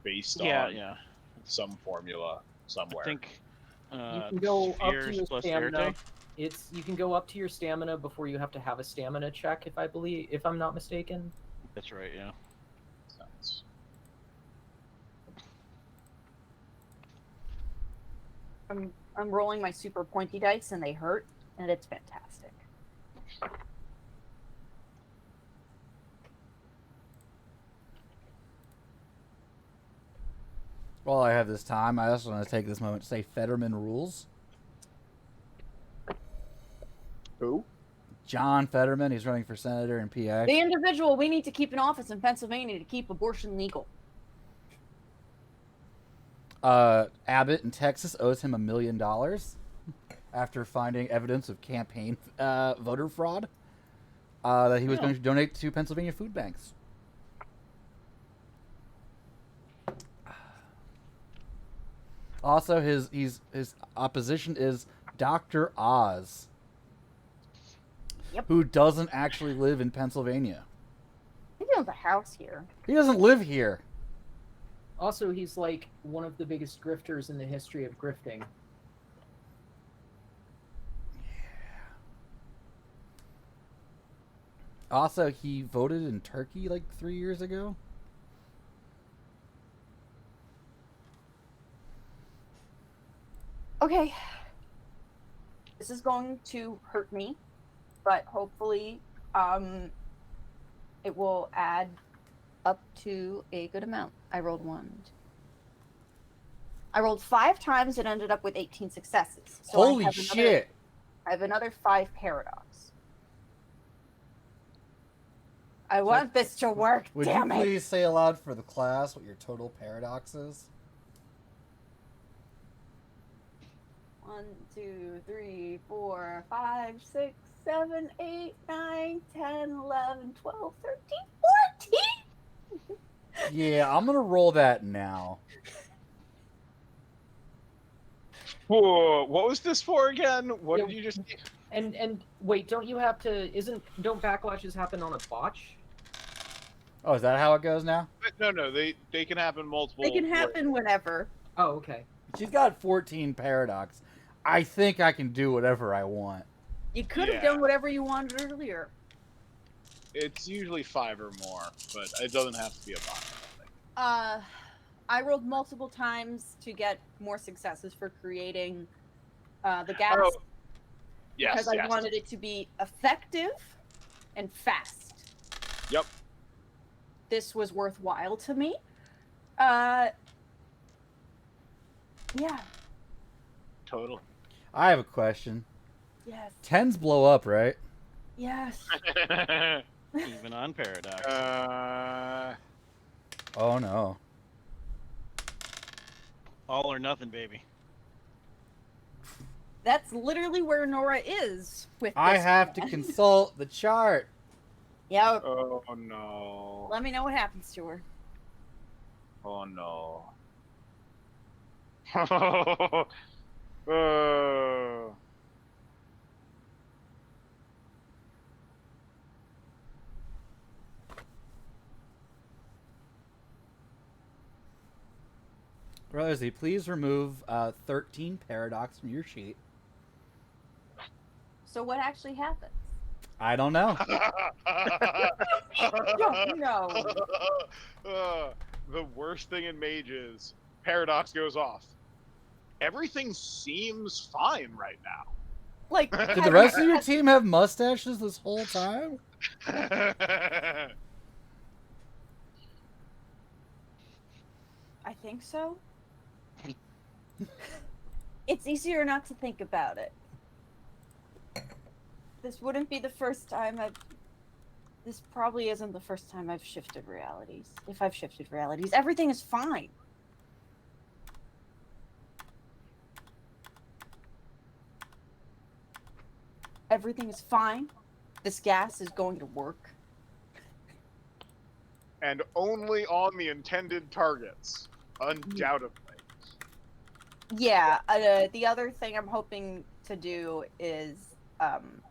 based on some formula somewhere. I think you can go up to your stamina. Verte? You can go up to your stamina before you have to have a stamina check, if I'm not mistaken. That's right, yeah. Sounds... I'm rolling my super pointy dice and they hurt, and it's fantastic. While I have this time, I also want to take this moment to say Fetterman rules. Who? John Fetterman. He's running for senator in PA. The individual we need to keep in office in Pennsylvania to keep abortion legal. Abbott in Texas owes him $1 million after finding evidence of campaign voter fraud that he was going to donate to Pennsylvania food banks. Also, his opposition is Dr. Oz. Yep. who doesn't actually live in Pennsylvania. He owns a house here. He doesn't live here. Also, he's like one of the biggest grifters in the history of grifting. Also, he voted in Turkey like 3 years ago. Okay. This is going to hurt me, but hopefully, it will add up to a good amount. I rolled 5 times and ended up with 18 successes. So Holy shit! I have another 5 paradox. I want this to work. Would Damn you it! please say aloud for the class what your total paradox is? 1, 2, 3, 4, 5, 6, 7, 8, 9, 10, 11, 12, 13, 14! Yeah, I'm gonna roll that now. Whoa, what was this for again? What Yeah. did you just? And wait, don't don't backlashes happen on a botch? Oh, is that how it goes now? No, they can happen multiple. They can happen whenever. Oh, okay. She's got 14 paradox. I think I can do whatever I want. You could have Yeah. done whatever you wanted earlier. It's usually 5 or more, but it doesn't have to be a bot. I rolled multiple times to get more successes for creating the gas. Oh, yes, because I yes. wanted it to be effective and fast. Yep. This was worthwhile to me. Yeah. Totally. I have a question. Yes. 10s blow up, right? Yes. Even on paradox. Oh no. All or nothing, baby. That's literally where Nora is with I this have to one. consult the chart. Yeah. Oh no. Let me know what happens to her. Oh no. Rosie, please remove 13 paradox from your sheet. So what actually happens? I don't know. Don't know. The worst thing in Mage is paradox goes off. Everything seems fine right now. Like, Did the rest of your team have mustaches this whole time? I think so. It's easier not to think about it. This wouldn't be the first time This probably isn't the first time I've shifted realities. If I've shifted realities, everything is fine. Everything is fine. This gas is going to work. And only on the intended targets, undoubtedly. Yeah, the other thing I'm hoping to do is, I'm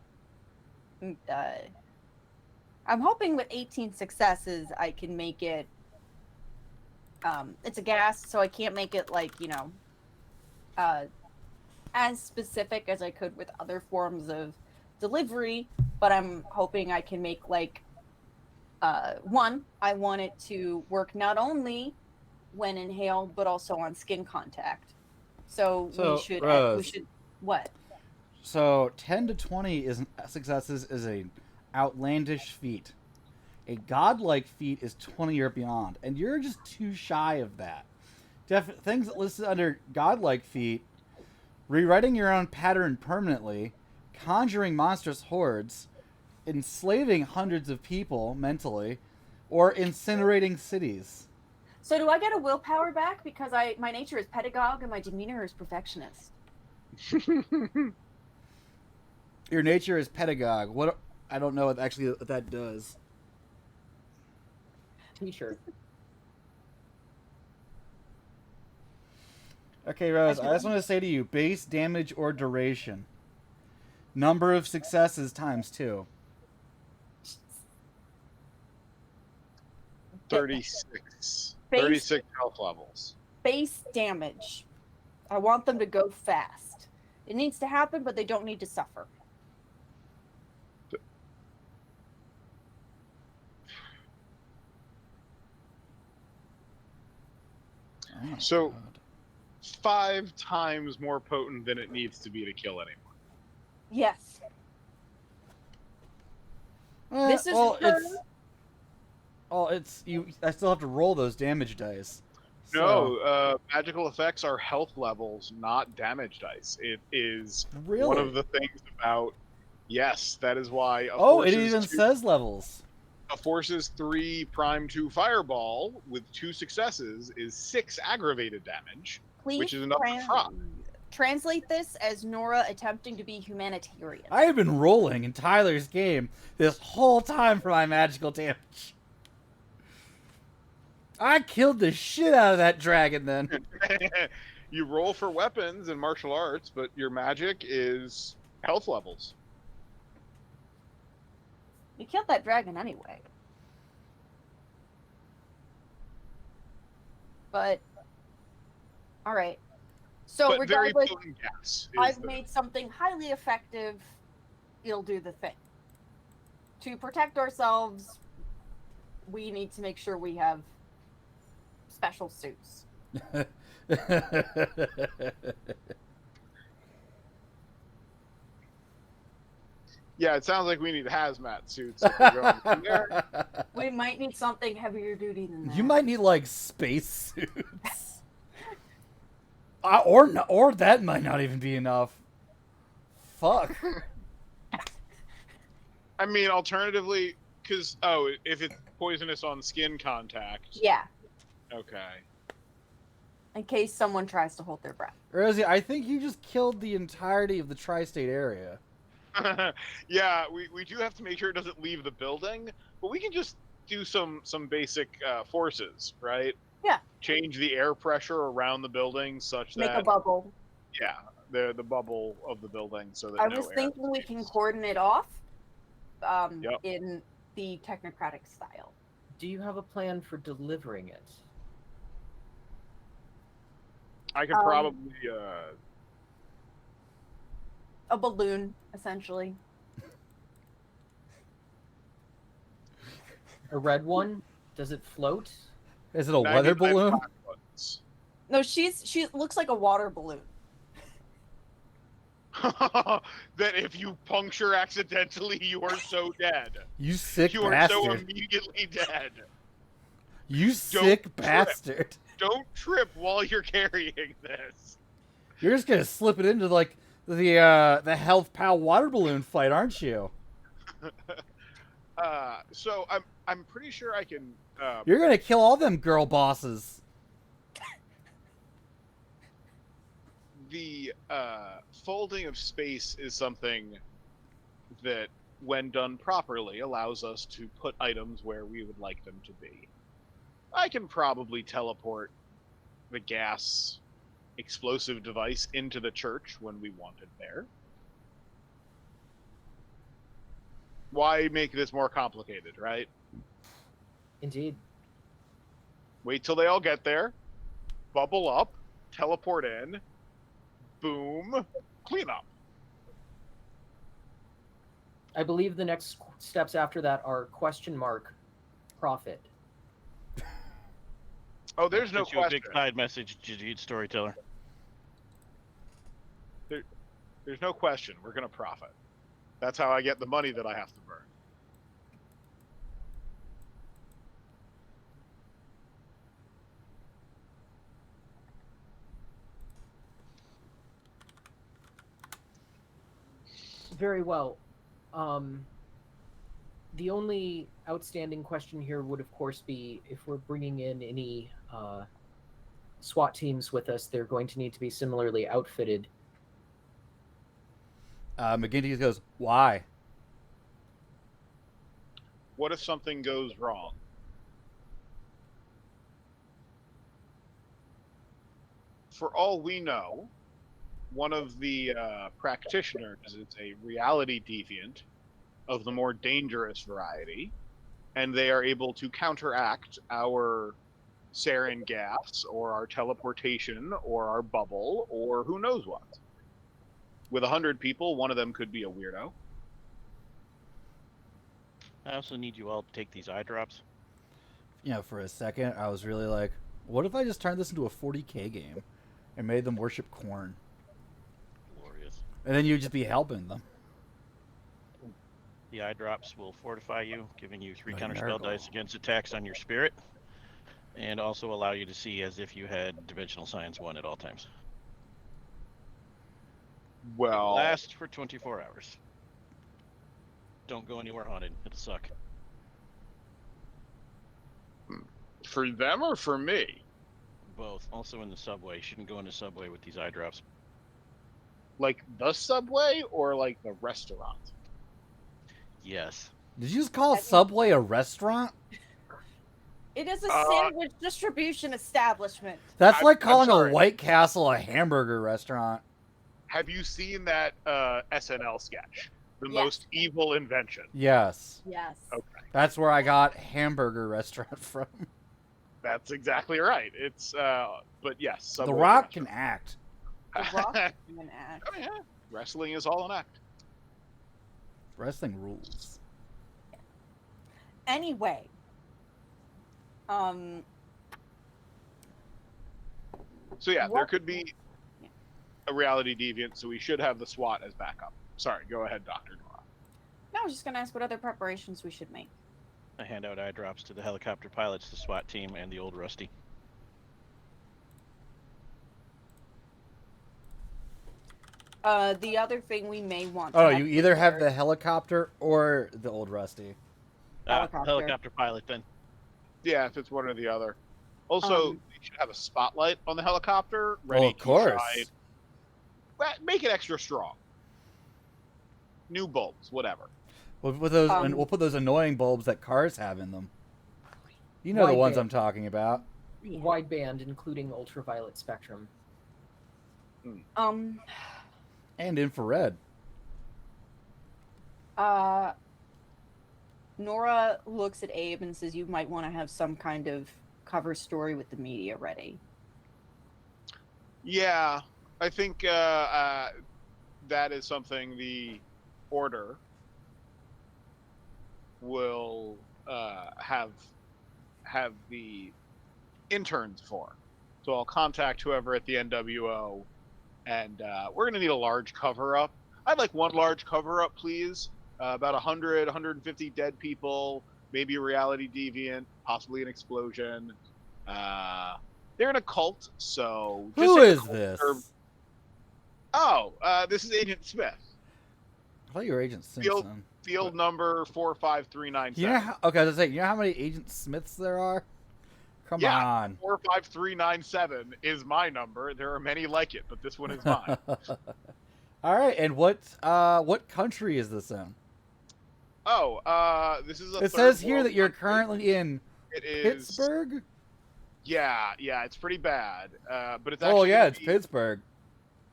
hoping with 18 successes I can make it, it's a gas, so I can't make it like, as specific as I could with other forms of delivery, but I'm hoping I can make like, one, I want it to work not only when inhaled, but also on skin contact. So we should, what? So 10 to 20 successes is an outlandish feat. A godlike feat is 20 or beyond, and you're just too shy of that. Things listed under godlike feat: rewriting your own pattern permanently, conjuring monstrous hordes, enslaving hundreds of people mentally, or incinerating cities. So do I get a willpower back because my nature is pedagogue and my demeanor is perfectionist? Your nature is pedagogue. What? I don't know what that does. Teacher. Okay, Rose, I just want to say to you, base damage or duration. Number of successes times 2. 36. Base- 36 health levels. Base damage. I want them to go fast. It needs to happen, but they don't need to suffer. Oh, So- God. 5 times more potent than it needs to be to kill anyone. Yes. This is well, her- it's you. I still have to roll those damage dice. No, magical effects are health levels, not damage dice. It is really. one of the things about. Yes, that is why. It even says levels. A Force's 3 Prime 2 Fireball with 2 successes is 6 aggravated damage, Please which is enough to frog. translate this as Nora attempting to be humanitarian. I have been rolling in Tyler's game this whole time for my magical damage. I killed the shit out of that dragon then. You roll for weapons in martial arts, but your magic is health levels. You killed that dragon anyway. But, alright. So But very regardless, potent gas. I've made something highly effective. It'll do the thing. To protect ourselves, we need to make sure we have special suits. Yeah, it sounds like we need hazmat suits if we're going in there. We might need something heavier duty than that. You might need like space suits, or that might not even be enough. Fuck. I mean, alternatively, because if it's poisonous on skin contact. Yeah, Okay. in case someone tries to hold their breath. Rosie, I think you just killed the entirety of the tri-state area. Yeah, we do have to make sure it doesn't leave the building, but we can just do some basic forces, right? Yeah. Change the air pressure around the building such Make that a bubble. yeah, the bubble of the building so that I no was air thinking we escapes. can cordon it off Yep. in the technocratic style. Do you have a plan for delivering it? I could probably A balloon, essentially. A red one? Does it float? Is it a weather 99 balloon? black ones. No, she looks like a water balloon. That if you puncture accidentally, you are so dead. You sick You are bastard. so immediately dead. You sick bastard. Don't trip while you're carrying this. You're just gonna slip it into like the health pal water balloon fight, aren't you? So I'm pretty sure I can. You're gonna kill all them girl bosses. The folding of space is something that, when done properly, allows us to put items where we would like them to be. I can probably teleport the gas explosive device into the church when we want it there. Why make this more complicated, right? Indeed. Wait till they all get there, bubble up, teleport in, boom, clean up. I believe the next steps after that are question mark profit. Oh, there's no Sent you a question. big side message, Jadid Storyteller. There's no question. We're going to profit. That's how I get the money that I have to burn. Very well. The only outstanding question here would, of course, be if we're bringing in any SWAT teams with us, they're going to need to be similarly outfitted. McGinty goes, why? What if something goes wrong? For all we know, one of the practitioners is a reality deviant of the more dangerous variety, and they are able to counteract our sarin gas or our teleportation or our bubble or who knows what. With 100 people, one of them could be a weirdo. I also need you all to take these eye drops. You know, for a second, I was really like, what if I just turned this into a 40k game and made them worship corn? Glorious. And then you'd just be helping them. The eye drops will fortify you, giving you 3 Like counterspell Miracle. dice against attacks on your spirit, and also allow you to see as if you had Dimensional Science 1 at all times. It will Well, last for 24 hours. Don't go anywhere haunted. It'll suck. for them or for me? Both. Also in the subway. You shouldn't go into subway with these eye drops. Like the subway or like the restaurant? Yes. Did you just call I think- Subway a restaurant? It is a Uh, sandwich distribution establishment. That's like I'm calling a sorry. White Castle a hamburger restaurant. Have you seen that SNL sketch? The Yes. most evil invention. Yes. Yes. Okay. That's where I got hamburger restaurant from. That's exactly right. It's but yes, The Subway Rock can act. The Rock is an act. Oh yeah, wrestling is all an act. Wrestling rules. Anyway, So yeah, there What- could be Yeah. a reality deviant, so we should have the SWAT as backup. Sorry, go ahead, Dr. Nora. no, I was just gonna ask what other preparations we should make. I hand out eye drops to the helicopter pilots, the SWAT team, and the old Rusty. The other thing we may want. To Oh, have you either have prepared- the helicopter or the old Rusty. Helicopter pilot then. Yeah, if it's one or the other. Also, you should have a spotlight on the helicopter ready Well, of to course. shine. Well, make it extra strong. New bulbs, whatever. We'll put those. Um, We'll put those annoying bulbs that cars have in them. You know the Wide ones band. I'm talking about. Yeah. Wideband, including ultraviolet spectrum. Um. And infrared. Nora looks at Abe and says, "You might want to have some kind of cover story with the media ready." Yeah, I think that is something the Order will have the interns for. So I'll contact whoever at the NWO, and we're going to need a large cover-up. I'd like one large cover-up, please. About 100, 150 dead people, maybe a reality deviant, possibly an explosion. They're in a cult, so... Who say the is cult this? This is Agent Smith. I thought you were Agent Field- Simpson. Field number 45397. You know how? Okay, I was gonna say. You know how many Agent Smiths there are? Come Yeah. on. 45397 is my number. There are many like it, but this one is mine. All right, and what country is this in? This is a It third says here world that you're country. currently in It is Pittsburgh. Yeah, it's pretty bad. But it's Oh actually yeah, gonna it's be- Pittsburgh.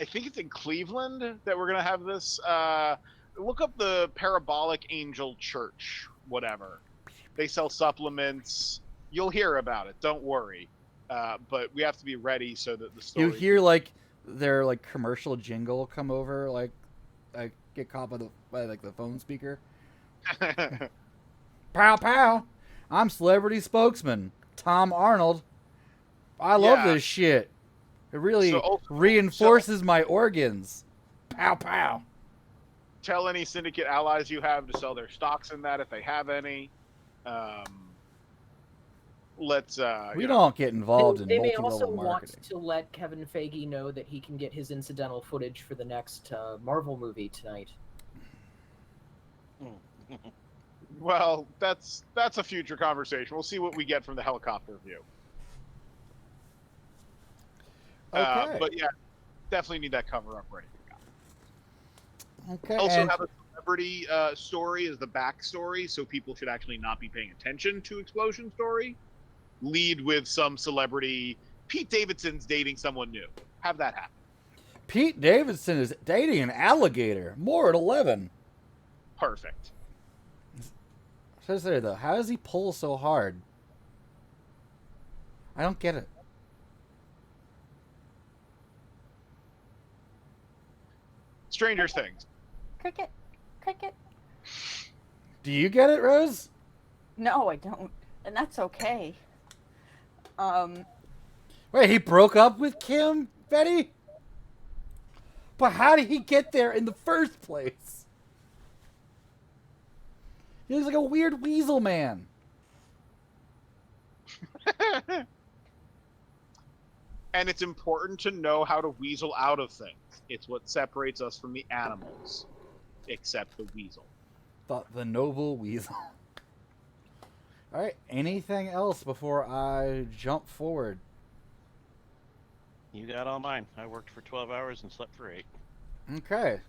I think it's in Cleveland that we're gonna have this. Look up the Parabolic Angel Church, whatever. They sell supplements. You'll hear about it. Don't worry. But we have to be ready so that the story. You hear like their like commercial jingle come over, like get caught by like the phone speaker. Pow pow! I'm celebrity spokesman Tom Arnold. I love Yeah. this shit. It really So also- reinforces my organs. Pow pow. Tell any syndicate allies you have to sell their stocks in that if they have any. Let's. We you know, don't get involved in They may also multi-level want marketing. to let Kevin Feige know that he can get his incidental footage for the next Marvel movie tonight. Well, that's a future conversation. We'll see what we get from the helicopter view. Okay. But yeah, definitely need that cover up ready. Okay. Also and- have a celebrity story as the backstory, so people should actually not be paying attention to Explosion story. Lead with some celebrity. Pete Davidson's dating someone new. Have that happen. Pete Davidson is dating an alligator. More at 11. Perfect. Says there though, how does he pull so hard? I don't get it. Stranger Things. Cricket. Cricket. Do you get it, Rose? No, I don't. And that's okay. Wait, he broke up with Kim, Betty? But how did he get there in the first place? He looks like a weird weasel man. And it's important to know how to weasel out of things. It's what separates us from the animals. Except the weasel. The noble weasel. Alright, anything else before I jump forward? You got all mine. I worked for 12 hours and slept for 8. Okay.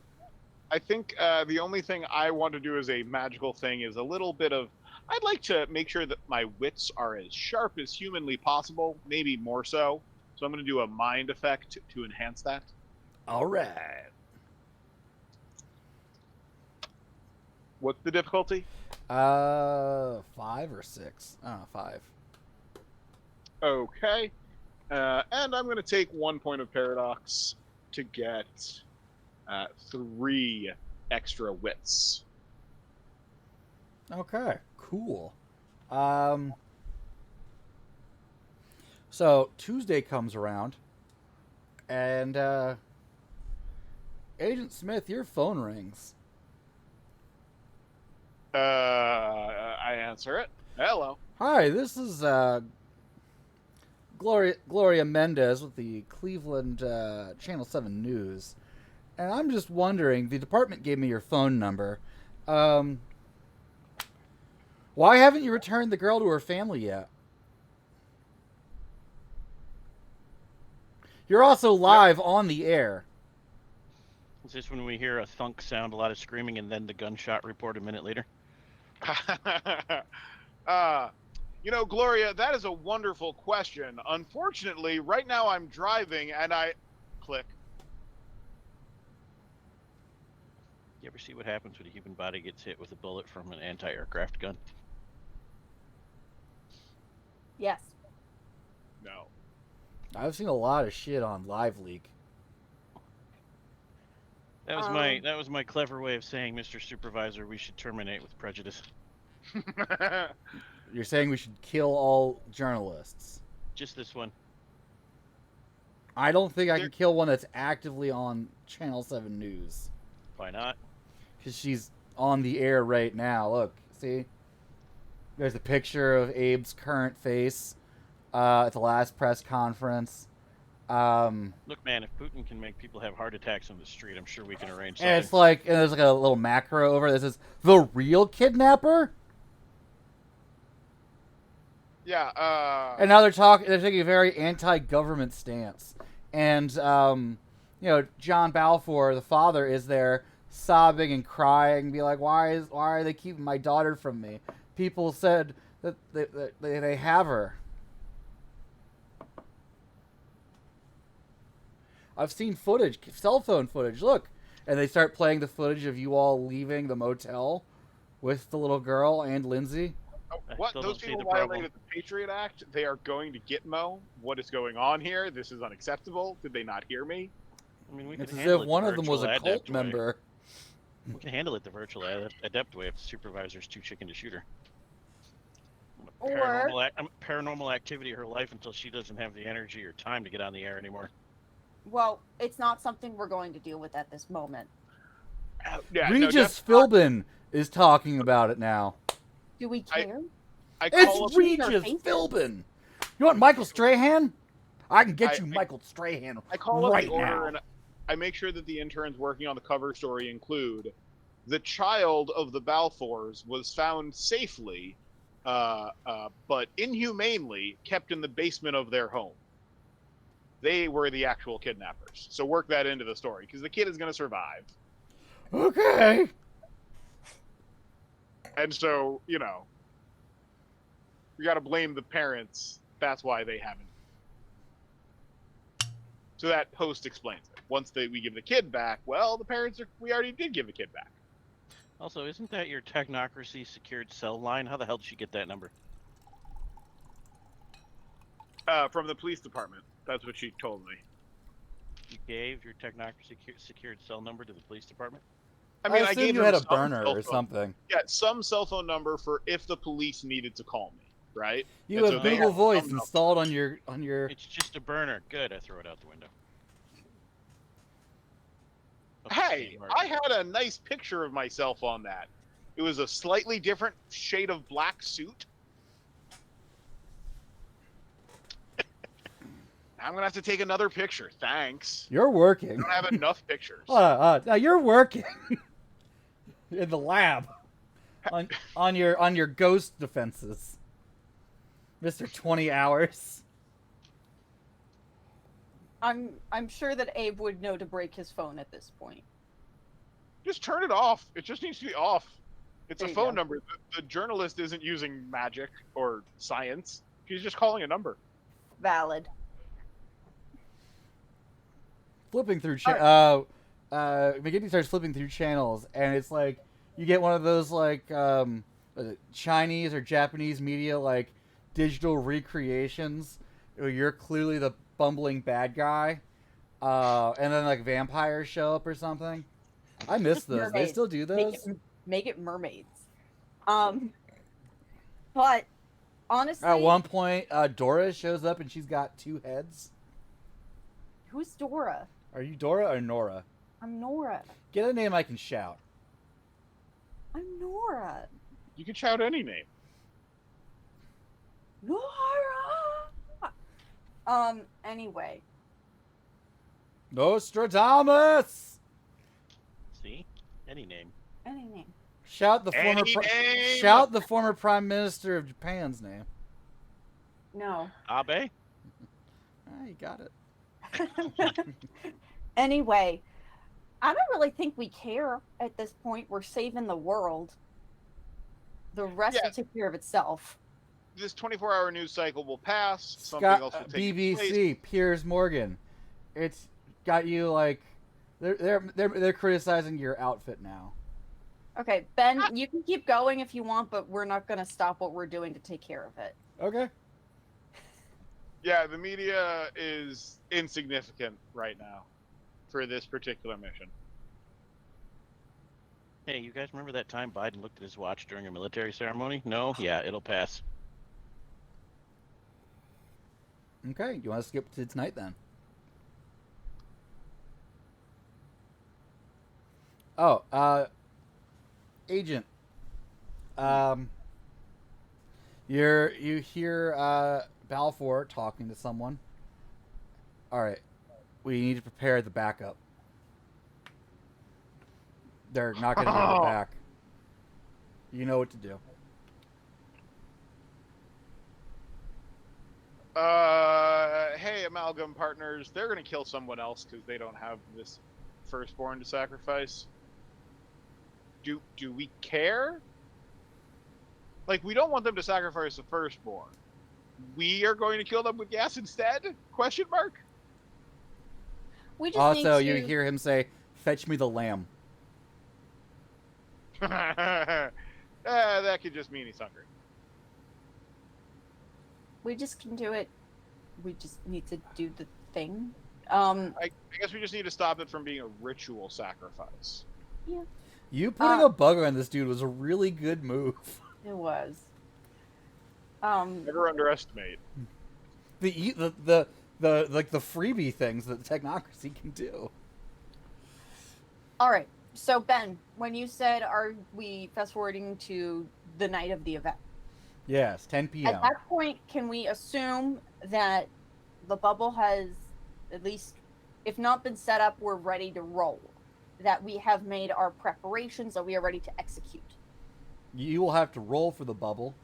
I think the only thing I want to do as a magical thing is a little bit of... I'd like to make sure that my wits are as sharp as humanly possible, maybe more so. So I'm going to do a mind effect to enhance that. Alright. What's the difficulty? 5 or 6? I don't know, 5. Okay. And I'm going to take 1 point of paradox to get 3 extra wits. Okay, cool. So Tuesday comes around, and Agent Smith, your phone rings. I answer it. Hello. Hi, this is Gloria Mendez with the Cleveland Channel 7 News. And I'm just wondering, the department gave me your phone number. Why haven't you returned the girl to her family yet? You're also live on the air. Is this when we hear a thunk sound, a lot of screaming, and then the gunshot report a minute later? Gloria, that is a wonderful question. Unfortunately, right now I'm driving and I click. You ever see what happens when a human body gets hit with a bullet from an anti-aircraft gun? Yes. No. I've seen a lot of shit on Live Leak. That was my clever way of saying, Mr. Supervisor, we should terminate with prejudice. You're saying we should kill all journalists. Just this one. I don't think I can kill one that's actively on Channel 7 News. Why not? Because she's on the air right now. Look, see? There's a picture of Abe's current face at the last press conference. Look, man, if Putin can make people have heart attacks on the street, I'm sure we can arrange something. And it's like, and there's like a little macro over this is the real kidnapper. Yeah. And now they're taking a very anti-government stance. And John Balfour, the father, is there sobbing and crying, be like, why are they keeping my daughter from me? People said that they have her. I've seen footage, cell phone footage. Look, and they start playing the footage of you all leaving the motel with the little girl and Lindsay. What? Those people violated the Patriot Act. They are going to Gitmo. What is going on here? This is unacceptable. Did they not hear me? I mean, we It's can as handle if it one the of them was a virtual cult adept way. member. We can handle it the virtual adept way if the supervisor's too chicken to shoot her. Or Paranormal activity of her life until she doesn't have the energy or time to get on the air anymore. well, it's not something we're going to deal with at this moment. Yeah, Regis Philbin is talking about it now. Do we care? I call It's up, Regis Philbin. You want Michael Strahan? I can get you Michael Strahan I call up right the order now. and I make sure that the interns working on the cover story include the child of the Balfours was found safely, but inhumanely kept in the basement of their home. They were the actual kidnappers. So work that into the story because the kid is going to survive. Okay. And so, we got to blame the parents. That's why they haven't. So that post explains it. Once we give the kid back, well, we already did give the kid back. Also, isn't that your technocracy secured cell line? How the hell did she get that number? From the police department. That's what she told me. You gave your technocracy secured cell number to the police department? I mean, I assume gave you them had a some burner cell or phone- something. Yeah, some cell phone number for if the police needed to call me, right? You And have so they Google have Voice some number. installed on your. It's just a burner. Good, I throw it out the window. Hey, I had a nice picture of myself on that. It was a slightly different shade of black suit. I'm gonna have to take another picture. Thanks. You're working. I don't have enough pictures. Now you're working in the lab on your ghost defenses, Mr. 20 hours. I'm sure that Abe would know to break his phone at this point. Just turn it off. It just needs to be off. It's There a you phone go. number. The journalist isn't using magic or science. She's just calling a number. Valid. Flipping through McGinty starts flipping through channels, and it's like you get one of those like Chinese or Japanese media like digital recreations where you're clearly the bumbling bad guy, and then like vampires show up or something. I miss those. They Mermaids. still do those. Make it mermaids. But honestly, At one point, Dora shows up and she's got 2 heads. who's Dora? Are you Dora or Nora? I'm Nora. Get a name I can shout. I'm Nora. You can shout any name. Nora. Anyway, Nostradamus! See? Any name. any name. Shout the former prime minister of Japan's name. No. Abe? Ah, you got it. Anyway, I don't really think we care at this point. We're saving the world. The rest Yeah. will take care of itself. This 24-hour news cycle will pass. Something Scott, else will take BBC, place. Piers Morgan. It's got you like they're criticizing your outfit now. Okay, Ben, you can keep going if you want, but we're not going to stop what we're doing to take care of it. Okay. Yeah, the media is insignificant right now for this particular mission. Hey, you guys remember that time Biden looked at his watch during a military ceremony? No? Yeah, it'll pass. Okay. You want to skip to tonight then? Oh, Agent. You hear Balfour talking to someone. All right, we need to prepare the backup. They're not going to give it back. You know what to do. Hey, Amalgam partners, they're gonna kill someone else because they don't have this firstborn to sacrifice. Do we care? Like, we don't want them to sacrifice the firstborn. We are going to kill them with gas instead? Question mark? We just Also, need you to... hear him say, "Fetch me the lamb." That could just mean he's hungry. We just can do it. We just need to do the thing. I guess we just need to stop it from being a ritual sacrifice. Yeah, You putting a bug on this dude was a really good move. it was. Never underestimate. The like the freebie things that technocracy can do. All right. So Ben, when you said, "Are we fast forwarding to the night of the event?" Yes, 10 p.m. At that point, can we assume that the bubble has, at least, if not been set up, we're ready to roll? That we have made our preparations, that we are ready to execute? You will have to roll for the bubble.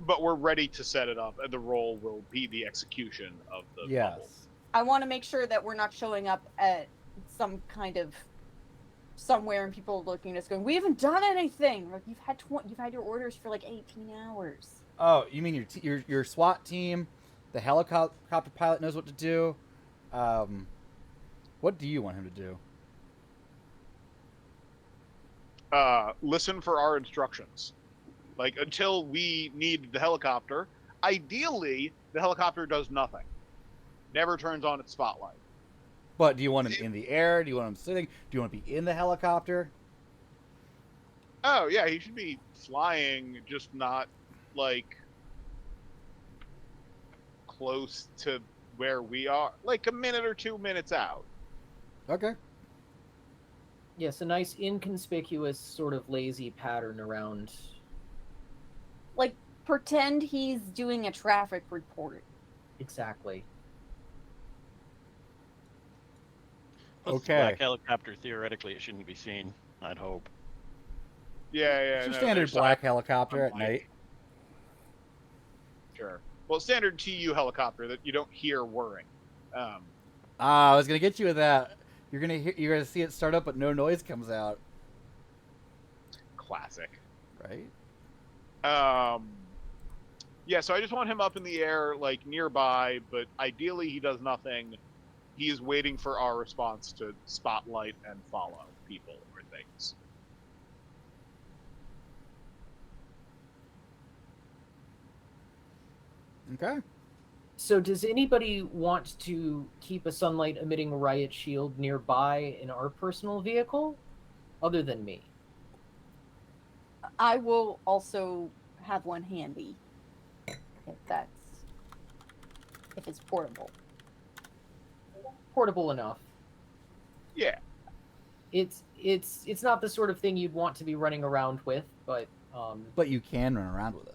But we're ready to set it up, and the role will be the execution of the Yes. bubble. I want to make sure that we're not showing up at some kind of somewhere and people looking at us going, "We haven't done anything." Like, you've had your orders for like 18 hours. Oh, you mean your SWAT team, The helicopter pilot knows what to do. What do you want him to do? Listen for our instructions. Like, until we need the helicopter, ideally, the helicopter does nothing. Never turns on its spotlight. But do you want him in the air? Do you want him sitting? Do you want to be in the helicopter? Oh, yeah, he should be flying, just not, like, close to where we are. Like, a minute or 2 minutes out. Okay. Yes, a nice inconspicuous sort of lazy pattern around. Like, pretend he's doing a traffic report. Exactly. Plus, it's a Okay. black helicopter, theoretically, it shouldn't be seen. I'd hope. Yeah, It's your standard black helicopter at I'm night. Sure. Well, standard TU helicopter that you don't hear whirring. I was gonna get you with that. You're gonna see it start up, but no noise comes out. Classic. Right? Yeah, so I just want him up in the air, like, nearby, but ideally he does nothing. He is waiting for our response to spotlight and follow people or things. Okay. So does anybody want to keep a sunlight emitting riot shield nearby in our personal vehicle, other than me? I will also have one handy. If it's portable. Portable enough. Yeah. It's not the sort of thing you'd want to be running around with, but But you can run around with it.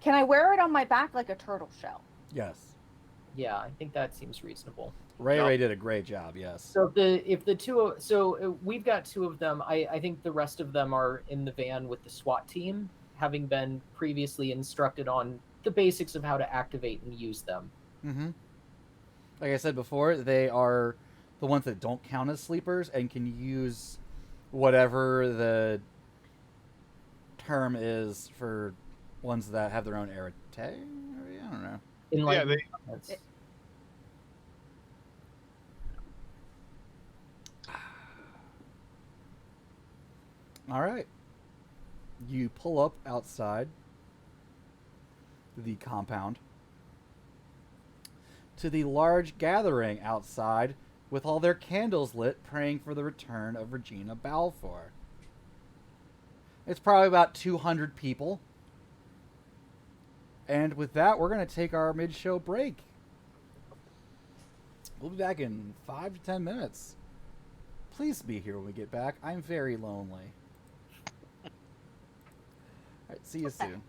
Can I wear it on my back like a turtle shell? Yes. yeah, I think that seems reasonable. Ray did a great job. Yes. So we've got two of them. I think the rest of them are in the van with the SWAT team, having been previously instructed on the basics of how to activate and use them. Mm-hmm. Like I said before, they are the ones that don't count as sleepers and can use whatever the term is for ones that have their own arete. I don't know. Enlightenment. Yeah, All right. You pull up outside the compound to the large gathering outside with all their candles lit, praying for the return of Regina Balfour. It's probably about 200 people. And with that, we're going to take our mid-show break. We'll be back in 5 to 10 minutes. Please be here when we get back. I'm very lonely. All right, see you soon.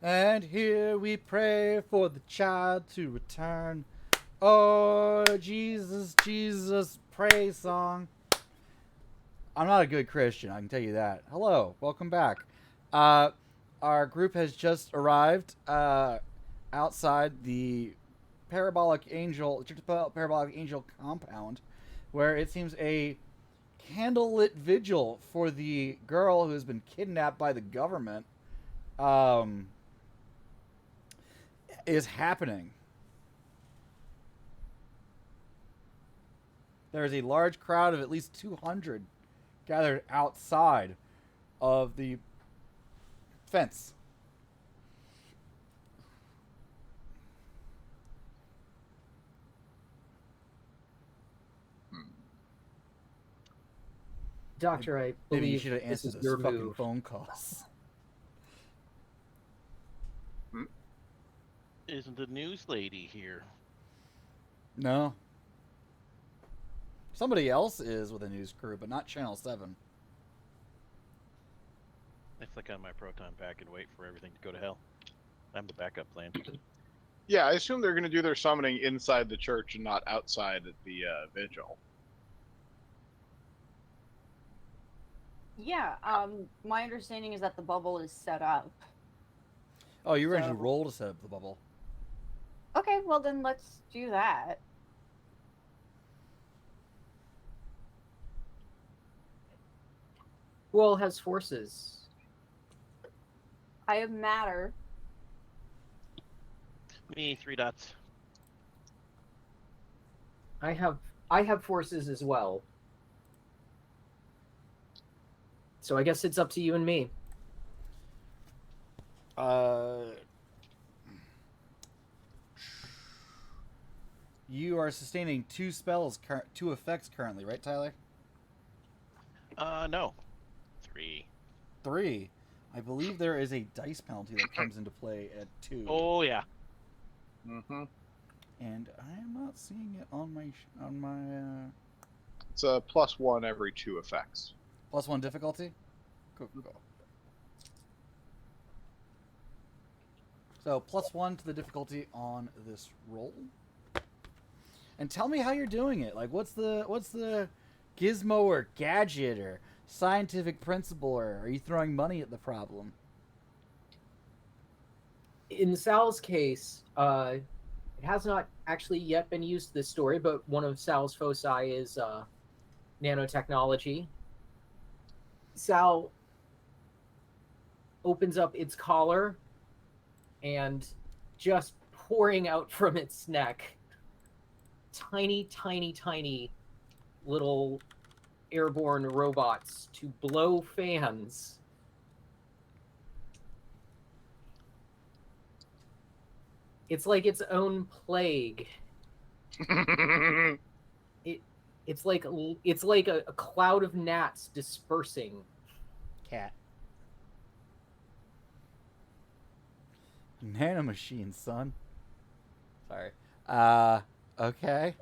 And here we pray for the child to return. Oh, Jesus, Jesus, pray song. I'm not a good Christian, I can tell you that. Hello, welcome back. Our group has just arrived outside the Parabolic Angel compound, where it seems a candlelit vigil for the girl who has been kidnapped by the government is happening. There is a large crowd of at least 200 gathered outside of the fence. Doctor, I Maybe you believe should have this is answered your those fucking move. phone calls. Isn't the news lady here? No. Somebody else is with a news crew, but not Channel 7. I flick on my proton pack and wait for everything to go to hell. I'm the backup plan. Yeah, I assume they're going to do their summoning inside the church and not outside at the vigil. Yeah, my understanding is that the bubble is set up. Oh, you were So- actually roll to set up the bubble. Okay, well then let's do that. Who all has forces? I have matter. Me, 3 dots. I have forces as well. So I guess it's up to you and me. You are sustaining 2 spells, 2 effects currently, right, Tyler? No. 3. 3. I believe there is a dice penalty that comes into play at 2. Oh, yeah. Mm-hmm. And I am not seeing it on my It's a +1 every 2 effects. +1 difficulty. Cool. So +1 to the difficulty on this roll. And tell me how you're doing it. Like, what's the gizmo or gadget or scientific principle, or are you throwing money at the problem? In Sal's case, it has not actually yet been used this story, but one of Sal's foci is nanotechnology. Sal opens up its collar, and just pouring out from its neck, tiny, tiny, tiny little airborne robots to blow fans. It's like its own plague. It's like a cloud of gnats dispersing. Cat. Nanomachine, son. Sorry. Okay.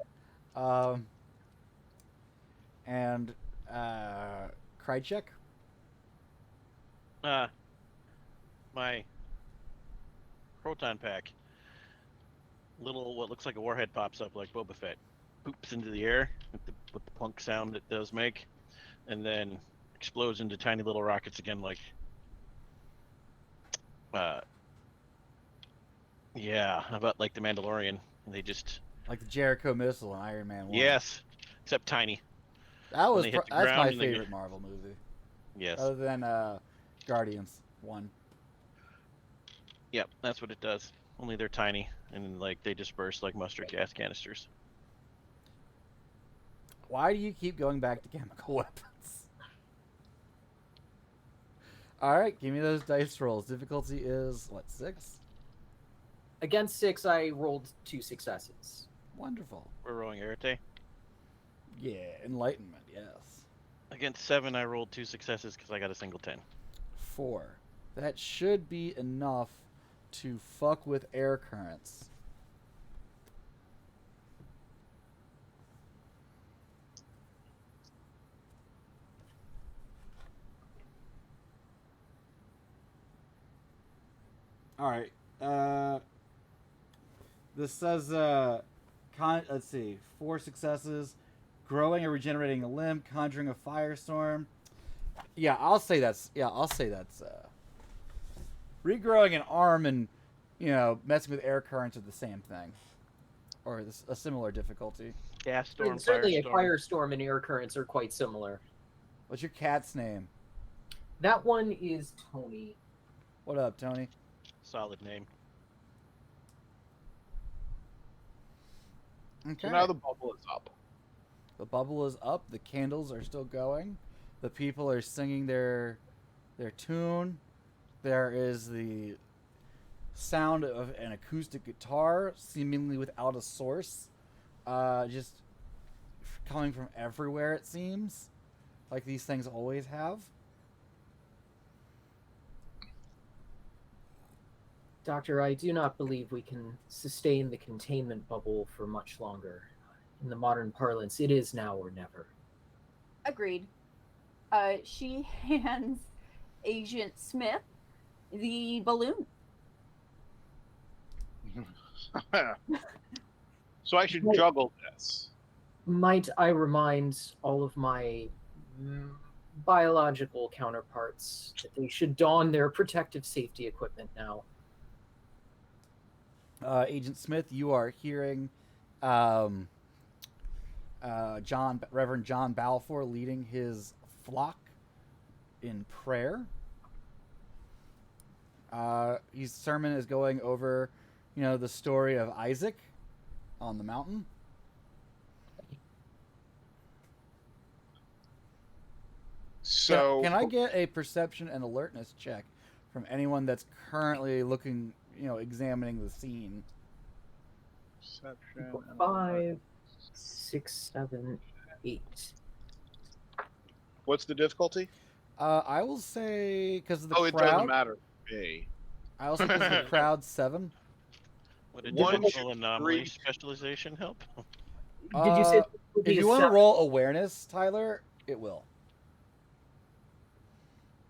And Krychek? My proton pack. Little, what looks like a warhead pops up like Boba Fett. Poops into the air with the plunk sound it does make. And then explodes into tiny little rockets again like... yeah, about like the Mandalorian. And they just... Like the Jericho missile in Iron Man 1. Yes, except tiny. That was they hit the that's my ground and they favorite get- Marvel movie. Yes. Other than Guardians 1. Yep, that's what it does. Only they're tiny and like they disperse like mustard gas canisters. Why do you keep going back to chemical weapons? Alright, give me those dice rolls. Difficulty is, what, 6? Against 6, I rolled 2 successes. Wonderful. We're rolling Arete. Yeah, enlightenment, yes. Against 7, I rolled 2 successes because I got a single 10. 4. That should be enough to fuck with air currents. Alright. This says, let's see, 4 successes. Growing or regenerating a limb, conjuring a firestorm. Yeah, I'll say that's regrowing an arm and, messing with air currents are the same thing. Or a similar difficulty. Gas storm, Certainly, a firestorm. firestorm and air currents are quite similar. What's your cat's name? That one is Tony. What up, Tony? Solid name. Okay. So now the bubble is up. The bubble is up. The candles are still going. The people are singing their tune. There is the sound of an acoustic guitar, seemingly without a source, just coming from everywhere. It seems like these things always have. Doctor, I do not believe we can sustain the containment bubble for much longer. In the modern parlance, it is now or never. Agreed. She hands Agent Smith the balloon. So I should juggle this. Might I remind all of my biological counterparts that they should don their protective safety equipment now? Agent Smith, you are hearing Reverend John Balfour leading his flock in prayer. His sermon is going over, the story of Isaac on the mountain. So Can I get a perception and alertness check from anyone that's currently looking, examining the scene? Perception and 5, 6, 7, 8. what's the difficulty? I will say because of the It crowd. doesn't matter to me. I will say because of the crowd 7. Would a One, dimensional two, anomaly three. specialization help? Did you say it would be If a you want to 7? roll awareness, Tyler, it will.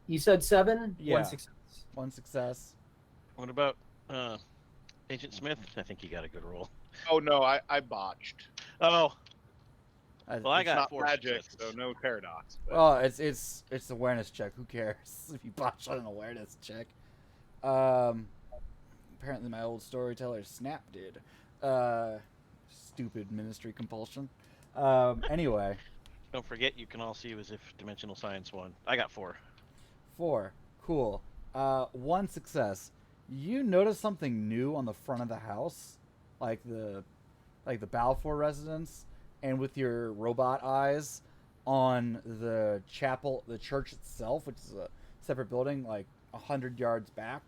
You said 7? Yeah. 1 success. 1 success. What about Agent Smith? I think he got a good roll. Oh no, I botched. Oh, Well, well, I It's got not 4 magic, successes. so no paradox. But Oh, it's awareness check. Who cares if you botch on an awareness check? Apparently my old storyteller Snap did. Stupid ministry compulsion. Anyway, Don't forget, you can all see as if Dimensional Science won. I got 4. 4. Cool. 1 success. You notice something new on the front of the house, like the Balfour residence, and with your robot eyes on the chapel, the church itself, which is a separate building, like 100 yards back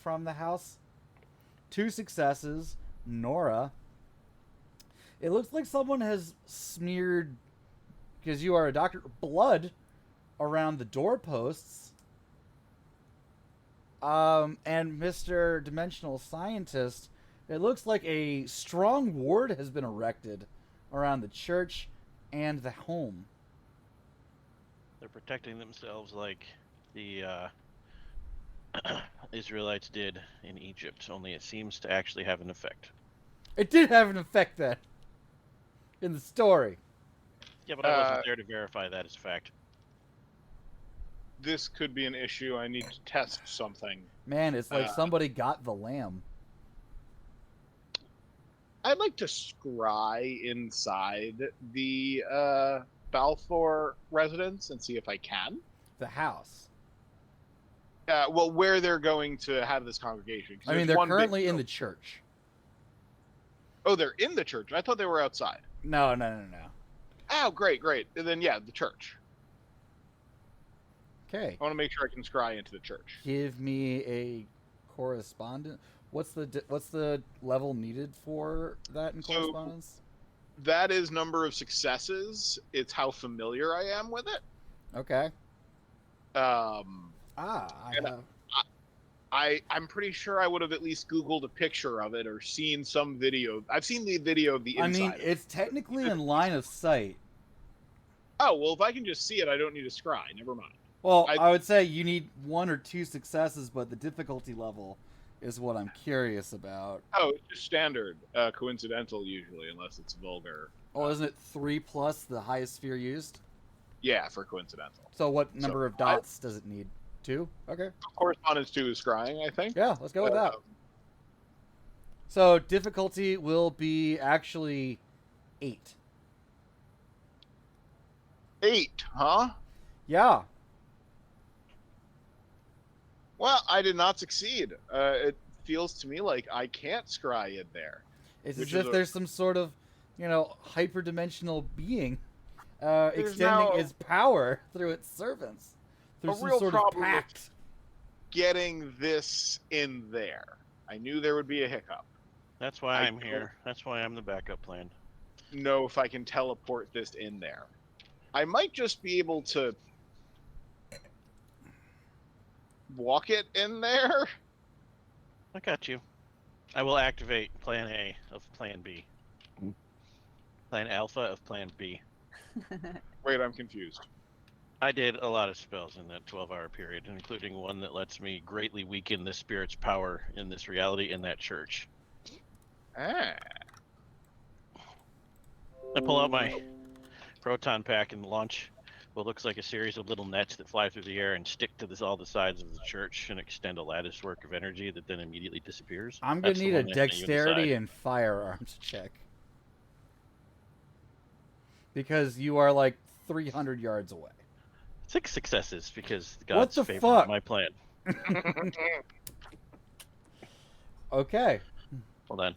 from the house. 2 successes. Nora. It looks like someone has smeared, because you are a doctor, blood around the doorposts. And Mr. Dimensional Scientist, it looks like a strong ward has been erected around the church and the home. They're protecting themselves like the Israelites did in Egypt, only it seems to actually have an effect. It did have an effect then, in the story. Yeah, but I wasn't there to verify that as fact. this could be an issue. I need to test something. Man, it's like somebody got the lamb. I'd like to scry inside the Balfour residence and see if I can. The house. Well, where they're going to have this congregation. 'Cause I mean, there's they're one big currently in building. the church. Oh, they're in the church. I thought they were outside. No. Oh, great. And then, yeah, the church. Okay. I want to make sure I can scry into the church. Give me a correspondent. What's the level needed for that in So- correspondence? That is number of successes. It's how familiar I am with it. Okay. And I'm pretty sure I would have at least Googled a picture of it or seen some video. I've seen the video of the I inside. mean, it's technically in line of sight. Oh, well, if I can just see it, I don't need to scry. Never mind. Well, I would say you need 1 or 2 successes, but the difficulty level is what I'm curious about. Oh, it's just standard, coincidental usually, unless it's vulgar. Oh, isn't it 3 plus the highest sphere used? Yeah, for coincidental. So what number of dots does it need? 2? Okay. Correspondence 2 is scrying, I think. Yeah, let's go with that. So difficulty will be actually 8. 8, huh? Yeah. Well, I did not succeed. It feels to me like I can't scry in there. It's Which as is if a- there's some sort of, hyperdimensional being extending now its power through its servants. Through a some real sort of problem with- pact. Getting this in there. I knew there would be a hiccup. That's why I I'm don't- here. That's why I'm the backup plan. Know if I can teleport this in there. I might just be able to walk it in there. I got you. I will activate Plan A of Plan B. Plan Alpha of Plan B. Wait, I'm confused. I did a lot of spells in that 12-hour period, including one that lets me greatly weaken the spirit's power in this reality in that church. Ah. I pull out my proton pack and launch what looks like a series of little nets that fly through the air and stick to all the sides of the church and extend a lattice work of energy that then immediately disappears. I'm gonna That's the need a one I sent you on the dexterity side. and firearms check. Because you are like 300 yards away. 6 successes because the What gods the favor fuck? my plan. Okay. Hold on.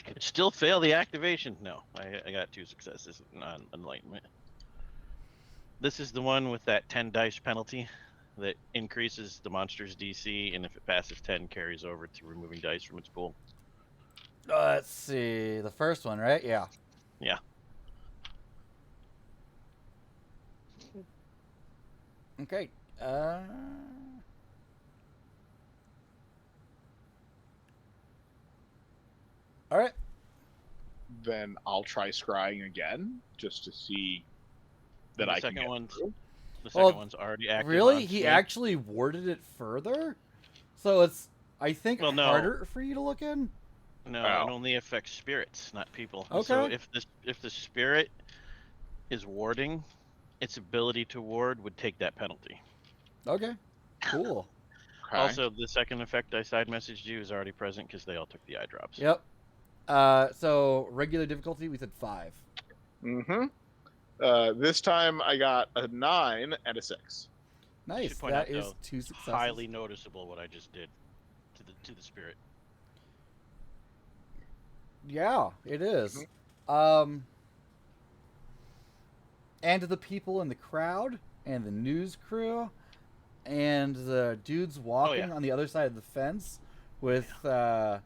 Could still fail the activation. No, I got 2 successes on enlightenment. This is the one with that 10 dice penalty that increases the monster's DC, and if it passes 10, carries over to removing dice from its pool. Let's see. The first one, right? Yeah. Yeah. Okay. All right. Then I'll try scrying again just to see that The I can second get one's through. the second one's already active. Really? on He Smith. actually worded it further? So it's, I think, Well, no. harder for you to look in? No, Oh. it only affects spirits, not people. Okay. So if the spirit is warding, its ability to ward would take that penalty. Okay. Cool. Okay. Also, the second effect I side messaged you is already present because they all took the eye drops. Yep. So regular difficulty, we said 5. This time I got a 9 and a 6. Nice. Should point That out, is though, 2 successes. Highly noticeable what I just did to the spirit. Yeah, it is. And to the people in the crowd, and the news crew, and the dudes walking on the other side of the fence with what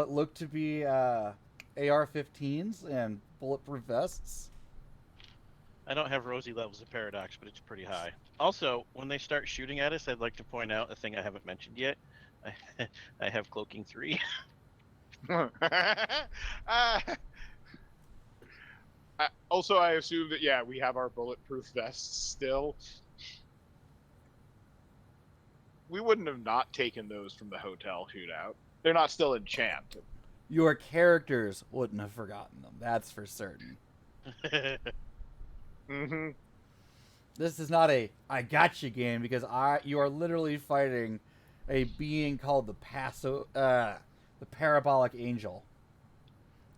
looked to be AR-15s and bulletproof vests. I don't have rosy levels of paradox, but it's pretty high. Also, when they start shooting at us, I'd like to point out a thing I haven't mentioned yet. I have cloaking 3. Also, I assume that, we have our bulletproof vests still. We wouldn't have not taken those from the hotel shootout. They're not still enchanted. Your characters wouldn't have forgotten them. That's for certain. Mm-hmm. This is not a I gotcha game because you are literally fighting a being called the parabolic angel.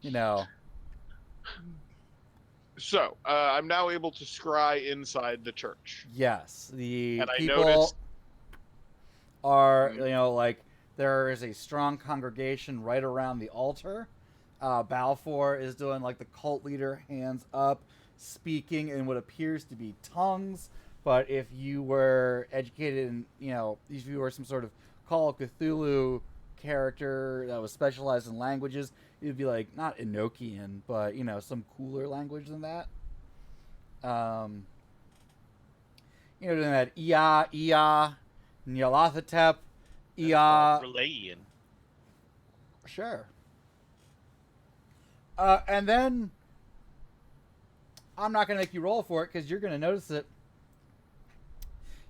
You know. So, I'm now able to scry inside the church. Yes, the And I people noticed- are, like, there is a strong congregation right around the altar. Balfour is doing, like, the cult leader, hands up, speaking in what appears to be tongues. But if you were educated in, if you were some sort of Call of Cthulhu character that was specialized in languages, it would be like, not Enochian, but, some cooler language than that. Doing that Ia, Nyalathotep, Relayan. Sure. And then, I'm not going to make you roll for it because you're going to notice it.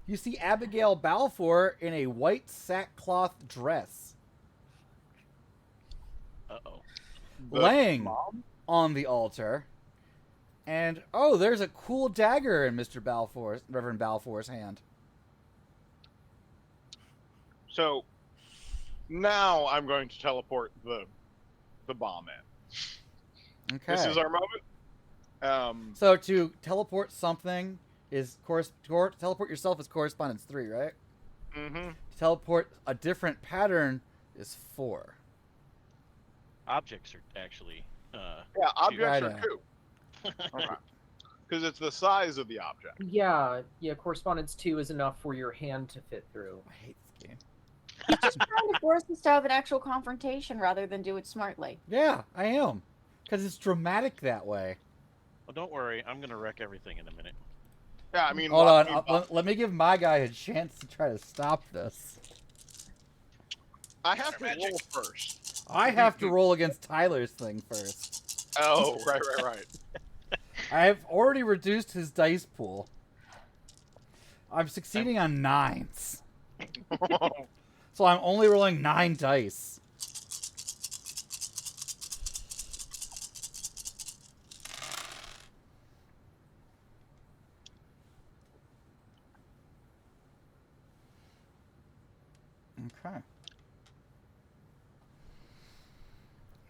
You see Abigail Balfour in a white sackcloth dress. Uh-oh. Laying Mom? on the altar. And, there's a cool dagger in Reverend Balfour's hand. So, now I'm going to teleport the bomb in. Okay. This is our moment. So to teleport something is teleport yourself is correspondence 3, right? Mm-hmm. To teleport a different pattern is 4. Objects are actually... Yeah, objects I are know. 2. Because it's the size of the object. Yeah, correspondence 2 is enough for your hand to fit through. I hate this game. He's just trying to force us to have an actual confrontation rather than do it smartly. Yeah, I am. Because it's dramatic that way. Well, don't worry. I'm going to wreck everything in a minute. Yeah, I mean... Hold what- on. Let me give my guy a chance to try to stop this. I have to roll first. I have to roll against Tyler's thing first. Oh, right. I have already reduced his dice pool. I'm succeeding on 9s. So I'm only rolling 9 dice. Okay.